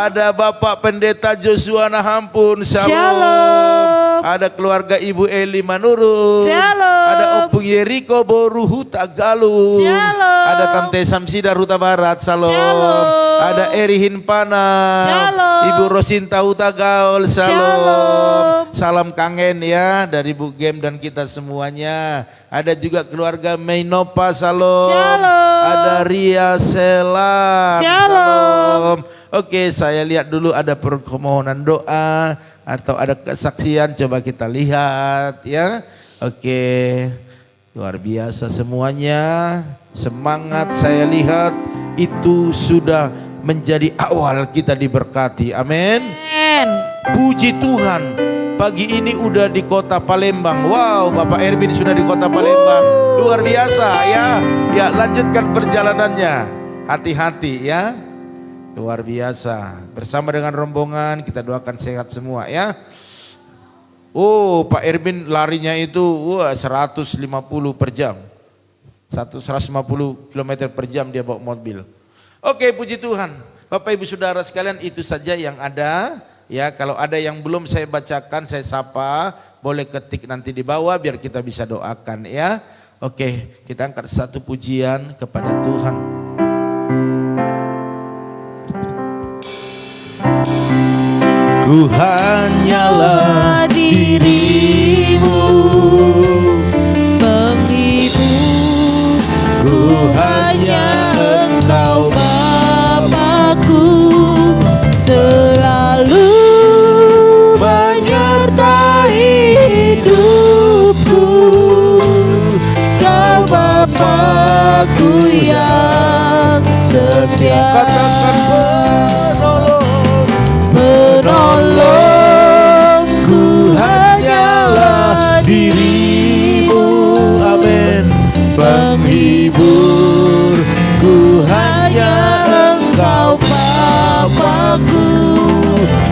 Ada Bapak Pendeta Joshua Nahampun. Shalom. Shalom. Ada keluarga Ibu Eli Manurung. Shalom. Ada Opung Yeriko Boruhuta Galuh. Shalom. Ada Tante Samsida Ruta Barat. Shalom. Shalom. Ada Erihin Pana. Shalom. Ibu Rosinta Huta Gaul. Shalom. Shalom. Salam kangen ya dari Bu Gem dan kita semuanya. Ada juga keluarga Meinopa. Shalom. Shalom. Ada Ria Selam. Shalom. Oke, saya lihat dulu ada permohonan doa atau ada kesaksian, coba kita lihat ya. Oke, luar biasa semuanya. Semangat, saya lihat itu sudah menjadi awal kita diberkati. Amin. Amen. Puji Tuhan, pagi ini udah di kota Palembang. Wow, Bapak Erwin sudah di kota Palembang. Luar biasa ya. Ya, lanjutkan perjalanannya. Hati-hati ya. Luar biasa. Bersama dengan rombongan kita doakan sehat semua ya. Oh, Pak Erwin larinya itu 150 per jam. 150 km per jam dia bawa mobil. Oke, puji Tuhan. Bapak Ibu Saudara sekalian, itu saja yang ada. Ya, kalau ada yang belum saya bacakan, saya sapa, boleh ketik nanti di bawah biar kita bisa doakan ya. Oke, kita angkat satu pujian kepada Tuhan. Ku hanyalah dirimu, penghibur, ku hanya Engkau Bapakku, selalu menyertai hidupku. Kau Bapakku yang setia. katakan penolong. penghibur. Ku hanya Engkau Bapa-Ku,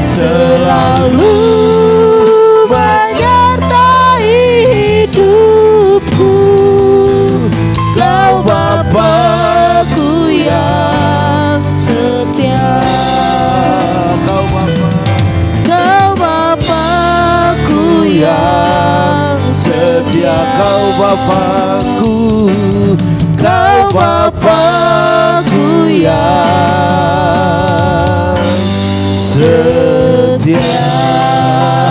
selalu menyertai hidupku. Kau Bapa-Ku yang setia. Kau Bapa-Ku yang setia. Kau Bapa-Ku, Kau Bapa-Ku yang setia.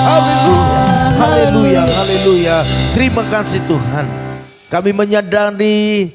Haleluya, haleluya, haleluya. Terima kasih Tuhan. Kami menyadari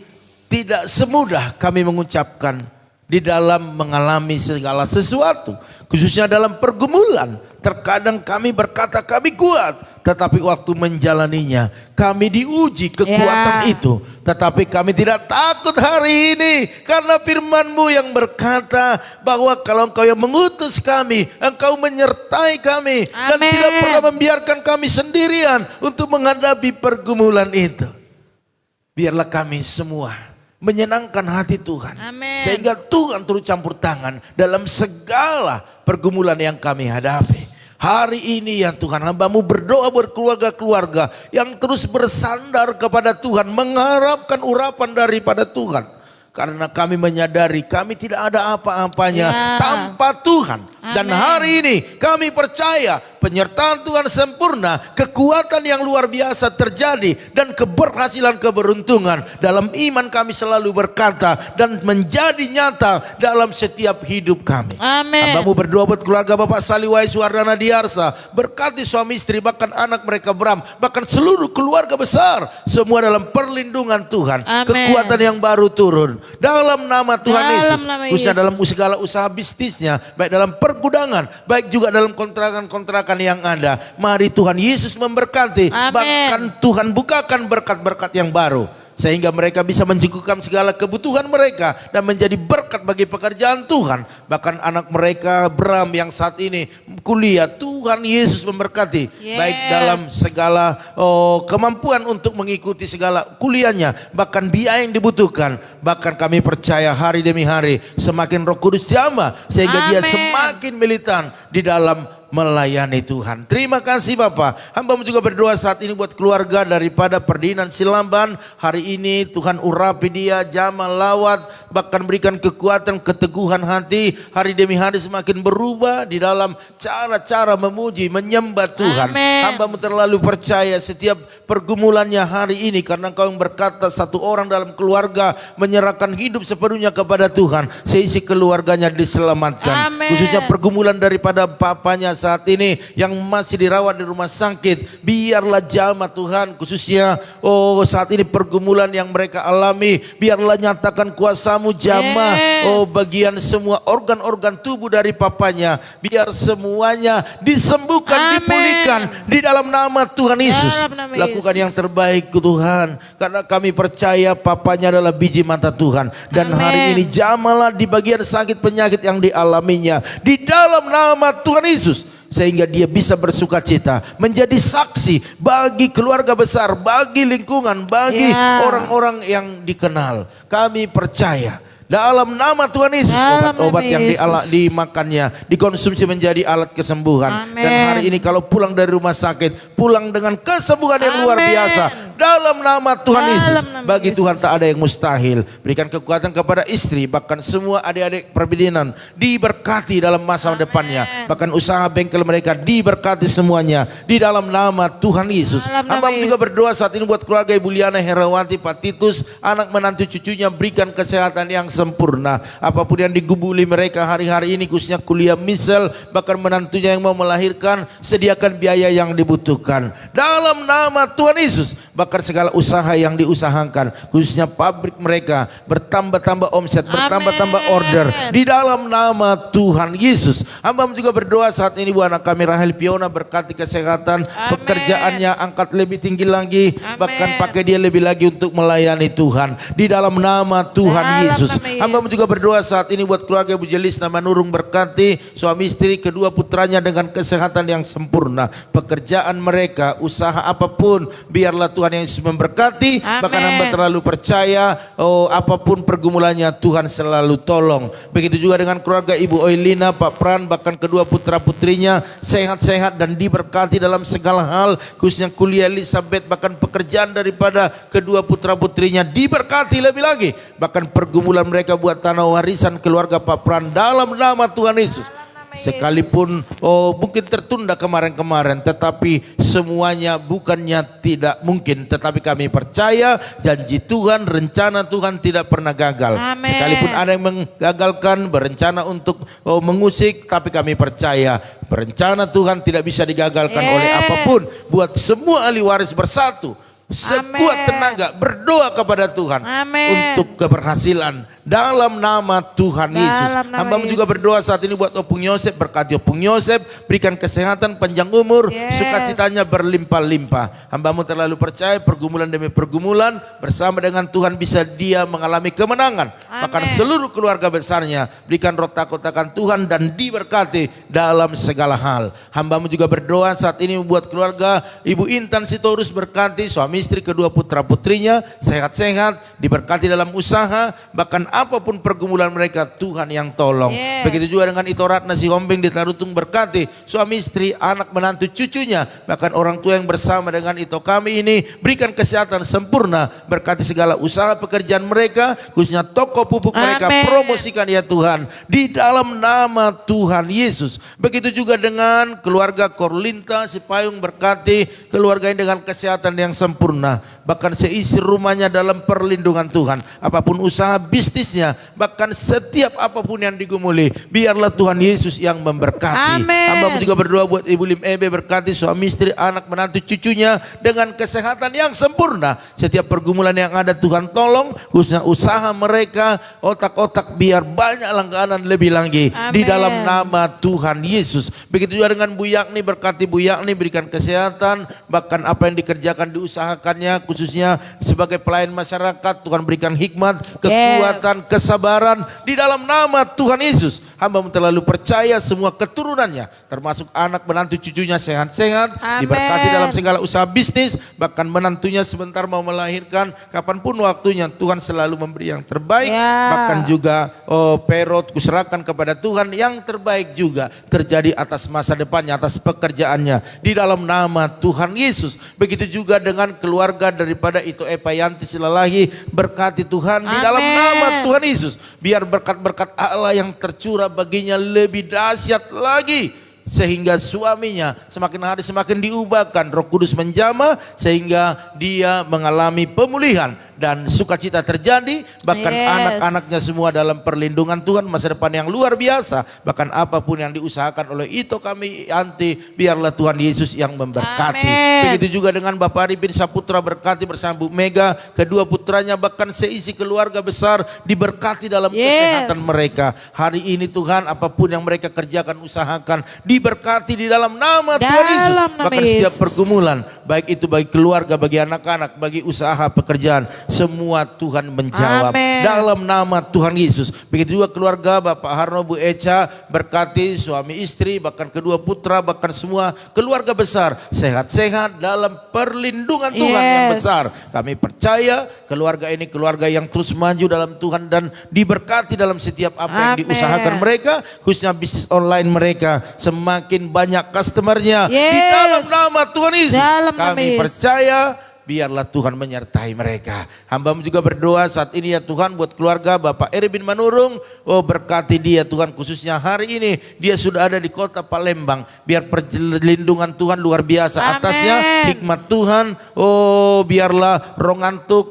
tidak semudah kami mengucapkan di dalam mengalami segala sesuatu. Khususnya dalam pergumulan. Terkadang kami berkata kami kuat. Tetapi waktu menjalaninya kami diuji kekuatan itu. Tetapi kami tidak takut hari ini. Karena firman-Mu yang berkata bahwa kalau Engkau yang mengutus kami, Engkau menyertai kami. Dan Amen. tidak pernah membiarkan kami sendirian untuk menghadapi pergumulan itu. Biarlah kami semua menyenangkan hati Tuhan. Amen. Sehingga Tuhan turut campur tangan dalam segala pergumulan yang kami hadapi. Hari ini ya Tuhan, hamba-Mu berdoa buat keluarga-keluarga yang terus bersandar kepada Tuhan, mengharapkan urapan daripada Tuhan. Karena kami menyadari kami tidak ada apa-apanya tanpa Tuhan. Dan hari ini kami percaya penyertaan Tuhan sempurna, kekuatan yang luar biasa terjadi, dan keberhasilan keberuntungan dalam iman kami selalu berkata dan menjadi nyata dalam setiap hidup kami. Amin. Hamba-Mu berdoa buat keluarga Bapak Saliwai Suwardana Diarsa, berkati suami istri, bahkan anak mereka Bram, bahkan seluruh keluarga besar, semua dalam perlindungan Tuhan. Amin. Kekuatan yang baru turun dalam nama Tuhan Dalam Yesus, nama khususnya Yesus. dalam segala usaha bisnisnya, baik dalam pergudangan, baik juga dalam kontrakan-kontrakan yang ada. Mari Tuhan Yesus memberkati. Amin. Bahkan Tuhan bukakan berkat-berkat yang baru, sehingga mereka bisa mencukupkan segala kebutuhan mereka dan menjadi berkat bagi pekerjaan Tuhan. Bahkan anak mereka Bram yang saat ini kuliah, Tuhan Yesus memberkati. Yes. Baik dalam segala kemampuan untuk mengikuti segala kuliahnya, bahkan biaya yang dibutuhkan. Bahkan kami percaya hari demi hari semakin Roh Kudus jamah, sehingga dia Amin. semakin militan di dalam melayani Tuhan. Terima kasih Bapak. Hamba-Mu juga berdoa saat ini buat keluarga daripada Perdinan Silamban. Hari ini Tuhan urapi dia, jamah lawat, bahkan berikan kekuatan, keteguhan hati. Hari demi hari semakin berubah di dalam cara-cara memuji, menyembah Tuhan. Amin. Hamba-Mu terlalu percaya setiap pergumulannya hari ini, karena Engkau yang berkata satu orang dalam keluarga menyerahkan hidup sepenuhnya kepada Tuhan, seisi keluarganya diselamatkan. Amin. Khususnya pergumulan daripada papanya saat ini yang masih dirawat di rumah sakit, biarlah jamah Tuhan. Khususnya saat ini pergumulan yang mereka alami, biarlah nyatakan kuasa-Mu jamah. Yes. Bagian semua organ-organ tubuh dari papanya, biar semuanya disembuhkan, Amin. dipulihkan di dalam nama Tuhan Yesus. Dalam nama Lakukan Yesus. yang terbaik Tuhan, karena kami percaya papanya adalah biji mata Tuhan. Dan Amin. hari ini jamalah di bagian sakit penyakit yang dialaminya di dalam nama Tuhan Yesus, sehingga dia bisa bersuka cita, menjadi saksi bagi keluarga besar, bagi lingkungan, bagi Ya. orang-orang yang dikenal. Kami percaya dalam nama Tuhan Yesus, Dalam obat-obat nama yang Yesus. dimakannya dikonsumsi menjadi alat kesembuhan. Amin. Dan hari ini kalau pulang dari rumah sakit, pulang dengan kesembuhan yang luar Amin. biasa dalam nama Tuhan Dalam Yesus. nama Bagi Yesus. Tuhan tak ada yang mustahil. Berikan kekuatan kepada istri, bahkan semua adik-adik Perbidinan diberkati dalam masa depannya. Bahkan usaha bengkel mereka diberkati semuanya di dalam nama Tuhan Yesus. Dalam nama Hamba juga Yesus. berdoa saat ini buat keluarga Ibu Liana Herawati, Pak Titus, anak menantu cucunya, berikan kesehatan yang sempurna. Apapun yang digubuli mereka hari-hari ini, khususnya kuliah misal, bahkan menantunya yang mau melahirkan, sediakan biaya yang dibutuhkan dalam nama Tuhan Yesus. Bahkan segala usaha yang diusahakan, khususnya pabrik mereka, bertambah-tambah omset, bertambah-tambah order di dalam nama Tuhan Yesus. Hamba juga berdoa saat ini buat anak kami Rahel Piona, berkati kesehatan, pekerjaannya angkat lebih tinggi lagi, bahkan pakai dia lebih lagi untuk melayani Tuhan di dalam nama Tuhan Dalam Yesus. nama Yesus. Hamba juga berdoa saat ini buat keluarga Ibu Jelis nama Nurung, berkati suami istri kedua putranya dengan kesehatan yang sempurna, pekerjaan mereka, usaha apapun, biarlah Tuhan Tuhan Yesus memberkati. Amin. Bahkan hamba terlalu percaya apapun pergumulannya Tuhan selalu tolong. Begitu juga dengan keluarga Ibu Oilina, Pak Pran, bahkan kedua putra-putrinya sehat-sehat dan diberkati dalam segala hal, khususnya kuliah Elizabeth, bahkan pekerjaan daripada kedua putra-putrinya diberkati lebih lagi. Bahkan pergumulan mereka buat tanah warisan keluarga Pak Pran dalam nama Tuhan Yesus. Sekalipun mungkin tertunda kemarin-kemarin, tetapi semuanya bukannya tidak mungkin, tetapi kami percaya janji Tuhan, rencana Tuhan tidak pernah gagal. Amin. Sekalipun ada yang menggagalkan, berencana untuk mengusik, tapi kami percaya rencana Tuhan tidak bisa digagalkan oleh apapun. Buat semua ahli waris bersatu, sekuat tenaga berdoa kepada Tuhan untuk keberhasilan dalam nama Tuhan Yesus. Hamba juga berdoa saat ini buat Opung Yosef, berkati Opung Yosef, berikan kesehatan, panjang umur, sukacitanya berlimpah-limpah. Hambamu terlalu percaya pergumulan demi pergumulan bersama dengan Tuhan bisa dia mengalami kemenangan. Bahkan seluruh keluarga besarnya berikan roh takut akan Tuhan dan diberkati dalam segala hal. Hambamu juga berdoa saat ini buat keluarga Ibu Intan Sitorus, berkati suami istri kedua putra putrinya sehat-sehat, diberkati dalam usaha, bahkan apapun pergumulan mereka Tuhan yang tolong. Begitu juga dengan Ito Ratna Sihombing di Tarutung, berkati suami istri, anak menantu cucunya, bahkan orang tua yang bersama dengan Ito kami ini berikan kesehatan sempurna, berkati segala usaha pekerjaan mereka, khususnya toko pupuk mereka, promosikan ya Tuhan di dalam nama Tuhan Yesus. Begitu juga dengan keluarga Korlinta Sipayung, berkati keluarga ini dengan kesehatan yang sempurna, bahkan seisi rumahnya dalam perlindungan Tuhan. Apapun usaha bisnisnya, bahkan setiap apapun yang digumuli, biarlah Tuhan Yesus yang memberkati. Hamba juga berdoa buat Ibu Lim Ebe, berkati suami istri, anak menantu cucunya dengan kesehatan yang sempurna. Setiap pergumulan yang ada Tuhan tolong, khususnya usaha mereka, otak-otak biar banyak langganan lebih lagi di dalam nama Tuhan Yesus. Begitu juga dengan Bu Yakni, berkati Bu Yakni, berikan kesehatan, bahkan apa yang dikerjakan diusahakannya, khususnya sebagai pelayan masyarakat, Tuhan berikan hikmat, kekuatan, kesabaran di dalam nama Tuhan Yesus. Hamba terlalu percaya semua keturunannya, termasuk anak menantu cucunya sehat-sehat, diberkati dalam segala usaha bisnis, bahkan menantunya sebentar mau melahirkan, kapanpun waktunya Tuhan selalu memberi yang terbaik. Bahkan juga Perot kuserahkan kepada Tuhan, yang terbaik juga terjadi atas masa depannya, atas pekerjaannya di dalam nama Tuhan Yesus. Begitu juga dengan keluarga daripada Ito Epa Yanti Silalahi, berkati Tuhan di dalam nama Tuhan Yesus. Biar berkat-berkat Allah yang tercurah baginya lebih dahsyat lagi, sehingga suaminya semakin hari semakin diubahkan, Roh Kudus menjamah sehingga dia mengalami pemulihan dan sukacita terjadi, bahkan anak-anaknya semua dalam perlindungan Tuhan, masa depan yang luar biasa. Bahkan apapun yang diusahakan oleh Ito kami Yanti, biarlah Tuhan Yesus yang memberkati. Begitu juga dengan Bapak Arifin Saputra, berkati bersama Bu Mega, kedua putranya, bahkan seisi keluarga besar diberkati dalam kesehatan mereka. Hari ini Tuhan, apapun yang mereka kerjakan, usahakan, diberkati di dalam nama Tuhan Yesus. Bahkan setiap pergumulan, baik itu bagi keluarga, bagi anak-anak, bagi usaha pekerjaan, semua Tuhan menjawab dalam nama Tuhan Yesus. Begitu juga keluarga Bapak Harno, Bu Eca, berkati suami istri, bahkan kedua putra, bahkan semua keluarga besar sehat-sehat dalam perlindungan Tuhan yang besar. Kami percaya keluarga ini keluarga yang terus maju dalam Tuhan dan diberkati dalam setiap apa yang diusahakan mereka, khususnya bisnis online mereka semakin banyak customernya di dalam nama Tuhan Yesus. Kami percaya biarlah Tuhan menyertai mereka. Hamba juga berdoa saat ini ya Tuhan buat keluarga Bapak Erwin Manurung. Berkati dia Tuhan, khususnya hari ini dia sudah ada di kota Palembang. Biar perlindungan Tuhan luar biasa atasnya, hikmat Tuhan. Biarlah roh ngantuk,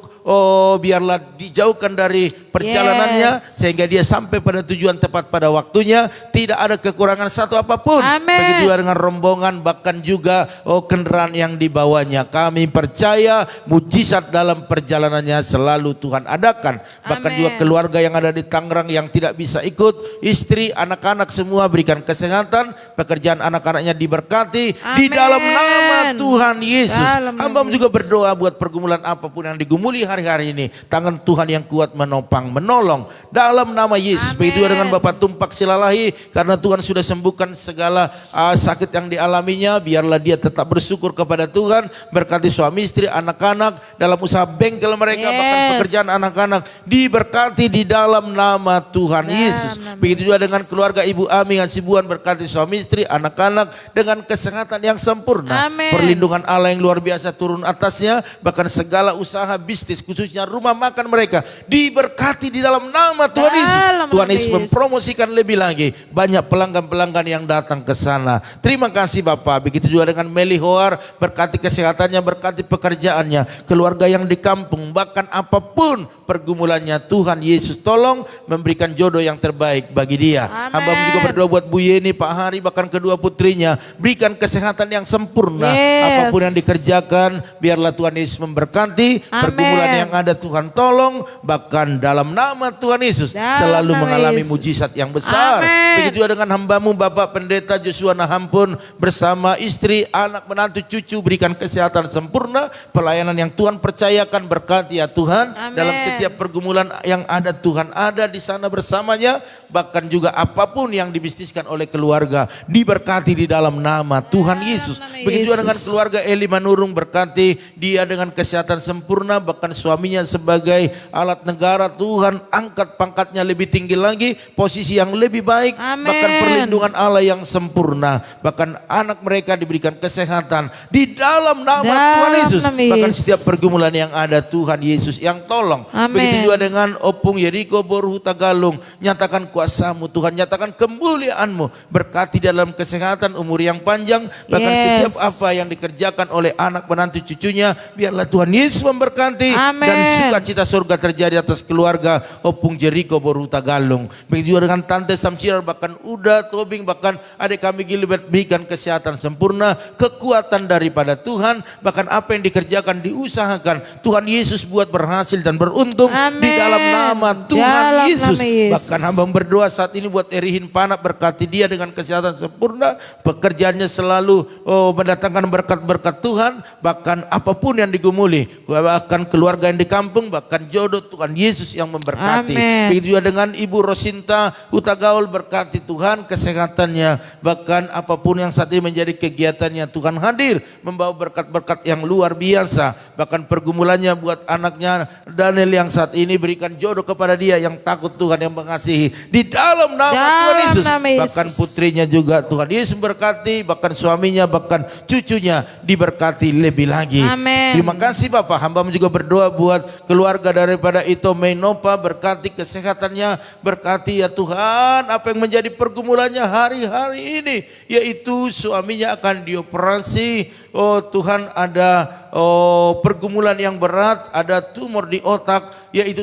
biarlah dijauhkan dari perjalanannya, sehingga dia sampai pada tujuan tepat pada waktunya, tidak ada kekurangan satu apapun. Begitu juga dengan rombongan, bahkan juga kendaraan yang dibawanya. Kami percaya mujizat dalam perjalanannya selalu Tuhan adakan. Bahkan juga keluarga yang ada di Tangerang yang tidak bisa ikut, istri, anak-anak semua berikan kesehatan, pekerjaan anak-anaknya diberkati di dalam nama Tuhan Yesus. Hamba juga berdoa buat pergumulan apapun yang digumuli hari hari-hari ini. Tangan Tuhan yang kuat menopang, menolong dalam nama Yesus. Begitu juga dengan Bapak Tumpak Silalahi, karena Tuhan sudah sembuhkan segala sakit yang dialaminya. Biarlah dia tetap bersyukur kepada Tuhan, berkati suami istri, anak-anak, dalam usaha bengkel mereka, bahkan pekerjaan anak-anak diberkati di dalam nama Tuhan Yesus. Begitu juga dengan keluarga Ibu Ami Hasibuan, berkati suami istri, anak-anak dengan kesehatan yang sempurna. Perlindungan Allah yang luar biasa turun atasnya, bahkan segala usaha bisnis khususnya rumah makan mereka diberkati di dalam nama Tuhan Yesus. Tuhan Yesus mempromosikan lebih lagi, banyak pelanggan-pelanggan yang datang ke sana. Terima kasih Bapak. Begitu juga dengan Meli Hoar, berkati kesehatannya, berkati pekerjaannya, keluarga yang di kampung, bahkan apapun pergumulannya, Tuhan Yesus tolong memberikan jodoh yang terbaik bagi dia. Hamba juga berdoa buat Bu Yeni, Pak Hari, bahkan kedua putrinya, berikan kesehatan yang sempurna. Apapun yang dikerjakan, biarlah Tuhan Yesus memberkati. Pergumulan yang ada Tuhan tolong, bahkan dalam nama Tuhan Yesus selalu mengalami mujizat yang besar. Begitu juga dengan hambamu Bapak Pendeta Joshua Nahampun, bersama istri, anak, menantu, cucu, berikan kesehatan sempurna. Pelayanan yang Tuhan percayakan, berkati ya Tuhan. Dalam setiap pergumulan yang ada, Tuhan ada di sana bersamanya. Bahkan juga apapun yang dibisniskan oleh keluarga, diberkati di dalam nama Tuhan Yesus. Begitu juga dengan keluarga Eli Manurung, berkati dia dengan kesehatan sempurna, bahkan suaminya sebagai alat negara, Tuhan angkat pangkatnya lebih tinggi lagi, posisi yang lebih baik, bahkan perlindungan Allah yang sempurna, bahkan anak mereka diberikan kesehatan di dalam nama Tuhan Yesus. Bahkan setiap pergumulan yang ada, Tuhan Yesus yang tolong. Begitu juga dengan Opung Yeriko Boru Tagalung, nyatakan kuasa-Mu Tuhan, nyatakan kemuliaan-Mu, berkati dalam kesehatan, umur yang panjang, bahkan setiap apa yang dikerjakan oleh anak, menantu, cucunya, biarlah Tuhan Yesus memberkati, dan sukacita surga terjadi atas keluarga Opung Yeriko Boru Tagalung. Begitu juga dengan Tante Samsirar, bahkan Uda Tobing, bahkan adik kami Gilbert, berikan kesehatan sempurna, kekuatan daripada Tuhan, bahkan apa yang dikerjakan, diusahakan, Tuhan Yesus buat berhasil dan beruntung di dalam nama Tuhan Yesus. Bahkan hamba berdoa saat ini buat Erihin Panap, berkati dia dengan kesehatan sempurna, pekerjaannya selalu mendatangkan berkat-berkat Tuhan, bahkan apapun yang digumuli, bahkan keluarga yang di kampung, bahkan jodoh, Tuhan Yesus yang memberkati. Begitu juga dengan Ibu Rosinta Utagaul, berkati Tuhan kesehatannya, bahkan apapun yang saat ini menjadi kegiatannya, Tuhan hadir membawa berkat-berkat yang luar biasa. Bahkan pergumulannya buat anaknya Daniel yang saat ini, berikan jodoh kepada dia yang takut Tuhan, yang mengasihi di dalam nama Tuhan Yesus. Bahkan putrinya juga Tuhan Yesus berkati, bahkan suaminya, bahkan cucunya diberkati lebih lagi. Terima kasih Bapak. Hamba juga berdoa buat keluarga daripada Ito Meinopa, berkati kesehatannya, berkati ya Tuhan apa yang menjadi pergumulannya hari-hari ini, yaitu suaminya akan dioperasi. Oh Tuhan, ada pergumulan yang berat, ada tumor di otak, yaitu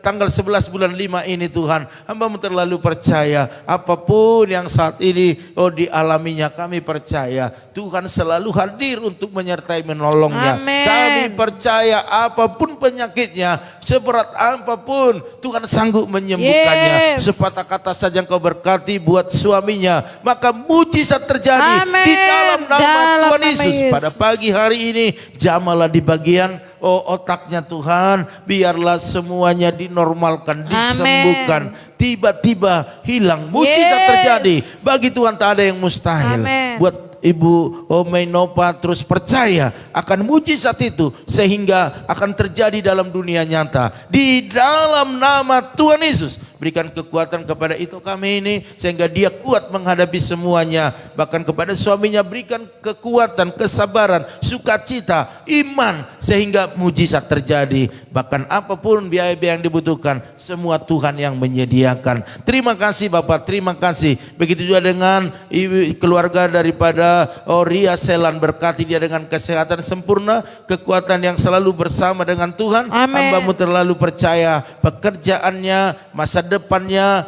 tanggal 11 bulan 5 ini Tuhan. Hamba-Mu terlalu percaya apapun yang saat ini dialaminya, kami percaya Tuhan selalu hadir untuk menyertai menolongnya. Kami percaya apapun penyakitnya, seberat apapun, Tuhan sanggup menyembuhkannya. Sepatah kata saja Engkau berkati buat suaminya, maka mujizat terjadi di dalam nama Tuhan Yesus. Pada pagi hari ini jamalah di bagian otaknya Tuhan, biarlah semuanya dinormalkan, disembuhkan, tiba-tiba hilang, mujizat terjadi. Bagi Tuhan tak ada yang mustahil. Buat Ibu Meinopa terus percaya akan mujizat itu, sehingga akan terjadi dalam dunia nyata di dalam nama Tuhan Yesus. Berikan kekuatan kepada itu kami ini, sehingga dia kuat menghadapi semuanya. Bahkan kepada suaminya berikan kekuatan, kesabaran, sukacita, iman, sehingga mujizat terjadi. Bahkan apapun biaya-biaya yang dibutuhkan, semua Tuhan yang menyediakan. Terima kasih Bapak, terima kasih. Begitu juga dengan keluarga daripada Ria Selan, berkati dia dengan kesehatan sempurna, kekuatan yang selalu bersama dengan Tuhan. Hamba-Mu terlalu percaya pekerjaannya, masa depannya,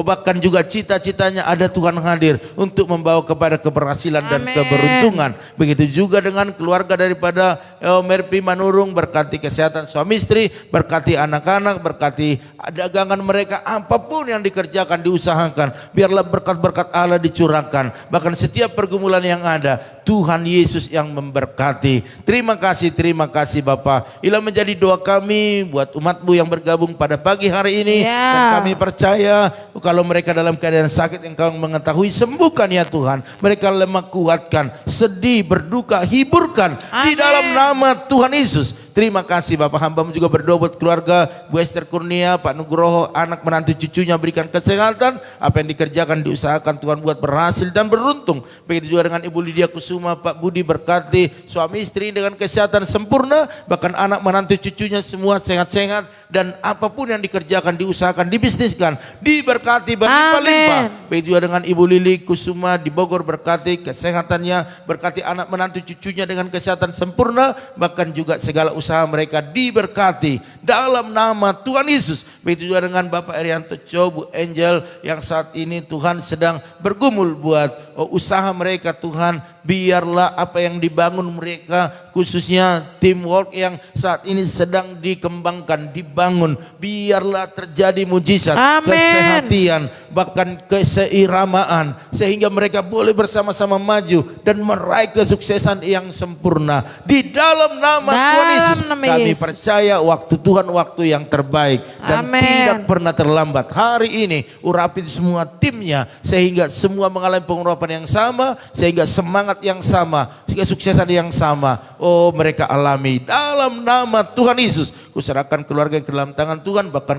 bahkan juga cita-citanya ada Tuhan hadir untuk membawa kepada keberhasilan dan keberuntungan. Begitu juga dengan keluarga daripada Merpi Manurung, berkati kesehatan suami istri, berkati anak-anak, berkati dagangan mereka, apapun yang dikerjakan, diusahakan, biarlah berkat-berkat Allah dicurahkan. Bahkan setiap pergumulan yang ada, Tuhan Yesus yang memberkati. Terima kasih Bapa. Inilah menjadi doa kami buat umat-Mu yang bergabung pada pagi hari ini. Dan kami percaya kalau mereka dalam keadaan sakit, Engkau mengetahui, sembuhkan ya Tuhan. Mereka lemah, kuatkan, sedih, berduka, hiburkan di dalam nama Tuhan Yesus. Terima kasih Bapak, hamba-Mu juga berdoa buat keluarga Bu Esther Kurnia, Pak Nugroho, anak menantu cucunya, berikan kesehatan. Apa yang dikerjakan, diusahakan Tuhan buat berhasil dan beruntung. Begitu juga dengan Ibu Lydia Kusuma, Pak Budi, berkati suami istri dengan kesehatan sempurna. Bahkan anak menantu cucunya semua sehat-sehat. Dan apapun yang dikerjakan, diusahakan, dibisniskan, diberkati berlimpah-limpah. Begitu juga dengan Ibu Lili Kusuma di Bogor, berkati kesehatannya, berkati anak menantu cucunya dengan kesehatan sempurna. Bahkan juga segala usaha mereka diberkati dalam nama Tuhan Yesus. Begitu juga dengan Bapak Erianto Cho, Bu Angel yang saat ini Tuhan sedang bergumul buat usaha mereka. Tuhan, biarlah apa yang dibangun mereka, khususnya teamwork yang saat ini sedang dikembangkan, dibangun, biarlah terjadi mujizat, kesehatan, bahkan keseiramaan, sehingga mereka boleh bersama-sama maju dan meraih kesuksesan yang sempurna di dalam nama Tuhan Yesus. Kami percaya waktu Tuhan waktu yang terbaik dan tidak pernah terlambat. Hari ini urapi semua timnya sehingga semua mengalami pengurapan yang sama, sehingga semangat yang sama, kesuksesan yang sama, mereka alami dalam nama Tuhan Yesus. Kuserahkan keluarga yang ke dalam tangan Tuhan, bahkan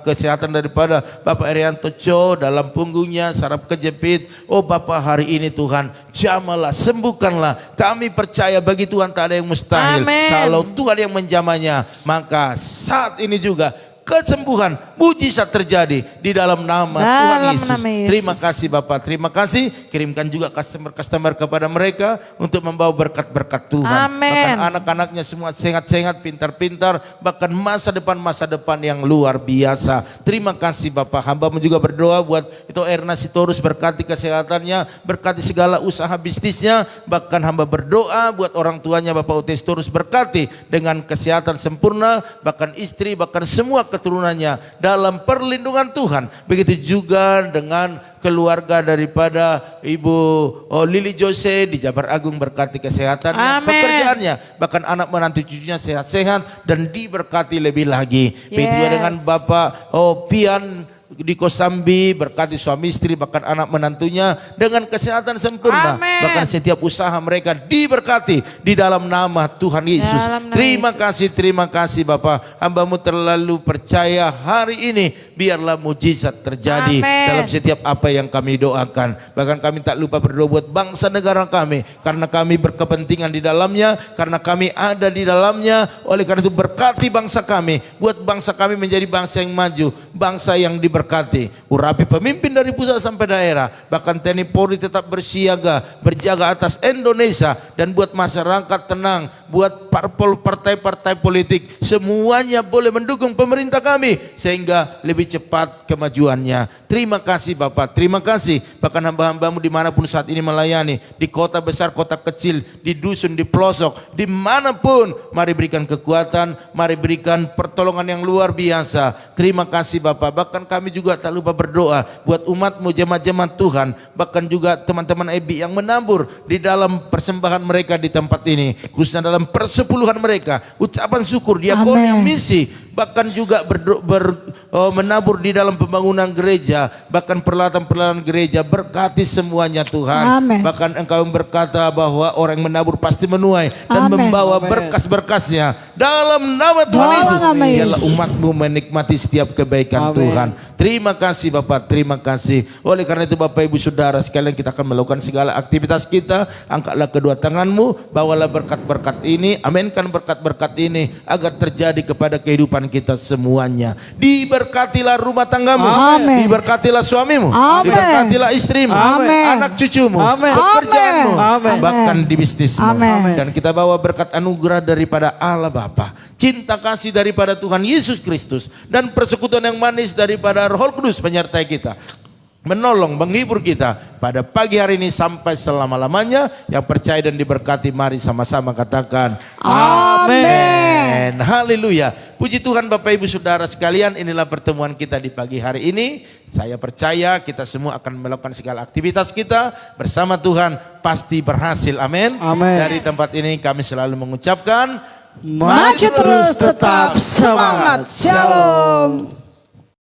kesehatan daripada Bapak Erianto Cho dalam punggungnya, saraf kejepit. Bapak, hari ini Tuhan jamahlah, sembuhkanlah. Kami percaya bagi Tuhan tak ada yang mustahil. Kalau Tuhan yang menjamahnya, maka saat ini juga kesembuhan, mujizat terjadi di dalam nama Tuhan Yesus. Terima kasih Bapak, terima kasih. Kirimkan juga customer kepada mereka untuk membawa berkat-berkat Tuhan. Bahkan anak-anaknya semua sehat-sehat, pintar-pintar, bahkan masa depan yang luar biasa. Terima kasih Bapak. Hamba-Mu juga berdoa buat itu Erna Sitorus, berkati kesehatannya, berkati segala usaha bisnisnya. Bahkan hamba berdoa buat orang tuanya Bapak Utes Torus, berkati dengan kesehatan sempurna, bahkan istri, bahkan semua keturunannya dalam perlindungan Tuhan. Begitu juga dengan keluarga daripada Ibu Lili Jose di Jabar Agung, berkati kesehatannya, pekerjaannya, bahkan anak menantu cucunya sehat-sehat dan diberkati lebih lagi. Begitu juga dengan Bapak Pian di Kosambi, berkati suami istri, bahkan anak menantunya dengan kesehatan sempurna. Bahkan setiap usaha mereka diberkati di dalam nama Tuhan Yesus. Terima kasih Bapak. Hamba-Mu terlalu percaya hari ini biarlah mujizat terjadi dalam setiap apa yang kami doakan. Bahkan kami tak lupa berdoa buat bangsa negara kami, karena kami berkepentingan di dalamnya, karena kami ada di dalamnya. Oleh karena itu berkati bangsa kami, buat bangsa kami menjadi bangsa yang maju, bangsa yang diberkati. Urapi pemimpin dari pusat sampai daerah, bahkan TNI Polri tetap bersiaga, berjaga atas Indonesia, dan buat masyarakat tenang, buat partai-partai politik semuanya boleh mendukung pemerintah kami sehingga lebih cepat kemajuannya. Terima kasih Bapak, terima kasih. Bahkan hamba-hamba-Mu dimanapun saat ini melayani, di kota besar, kota kecil, di dusun, di pelosok, dimanapun, mari berikan kekuatan, mari berikan pertolongan yang luar biasa. Terima kasih Bapak. Bahkan kami juga tak lupa berdoa buat umat-Mu, jemaat-jemaat Tuhan, bahkan juga teman-teman EBI yang menabur di dalam persembahan mereka di tempat ini, khususnya dalam persepuluhan mereka, ucapan syukur, diakoni, misi, bahkan juga menabur di dalam pembangunan gereja, bahkan peralatan-peralatan gereja. Berkati semuanya Tuhan. Bahkan Engkau berkata bahwa orang yang menabur pasti menuai dan membawa berkas-berkasnya dalam nama Tuhan Yesus. Biarlah umat-Mu menikmati setiap kebaikan Tuhan. Terima kasih Bapak, terima kasih. Oleh karena itu Bapak Ibu Saudara sekalian, kita akan melakukan segala aktivitas kita. Angkatlah kedua tanganmu, bawalah berkat-berkat ini, aminkan berkat-berkat ini agar terjadi kepada kehidupan kita semuanya. Diberkatilah rumah tanggamu, diberkatilah suamimu, diberkatilah istrimu, anak cucumu, pekerjaanmu, bahkan di bisnismu. Dan kita bawa berkat anugerah daripada Allah Bapa, cinta kasih daripada Tuhan Yesus Kristus, dan persekutuan yang manis daripada Roh Kudus menyertai kita, menolong, menghibur kita pada pagi hari ini sampai selama-lamanya. Yang percaya dan diberkati, mari sama-sama katakan amin. Amin. Haleluya. Puji Tuhan Bapak Ibu Saudara sekalian, inilah pertemuan kita di pagi hari ini. Saya percaya kita semua akan melakukan segala aktivitas kita bersama Tuhan pasti berhasil. Amin. Amin. Dari tempat ini kami selalu mengucapkan Maju terus tetap semangat. Shalom.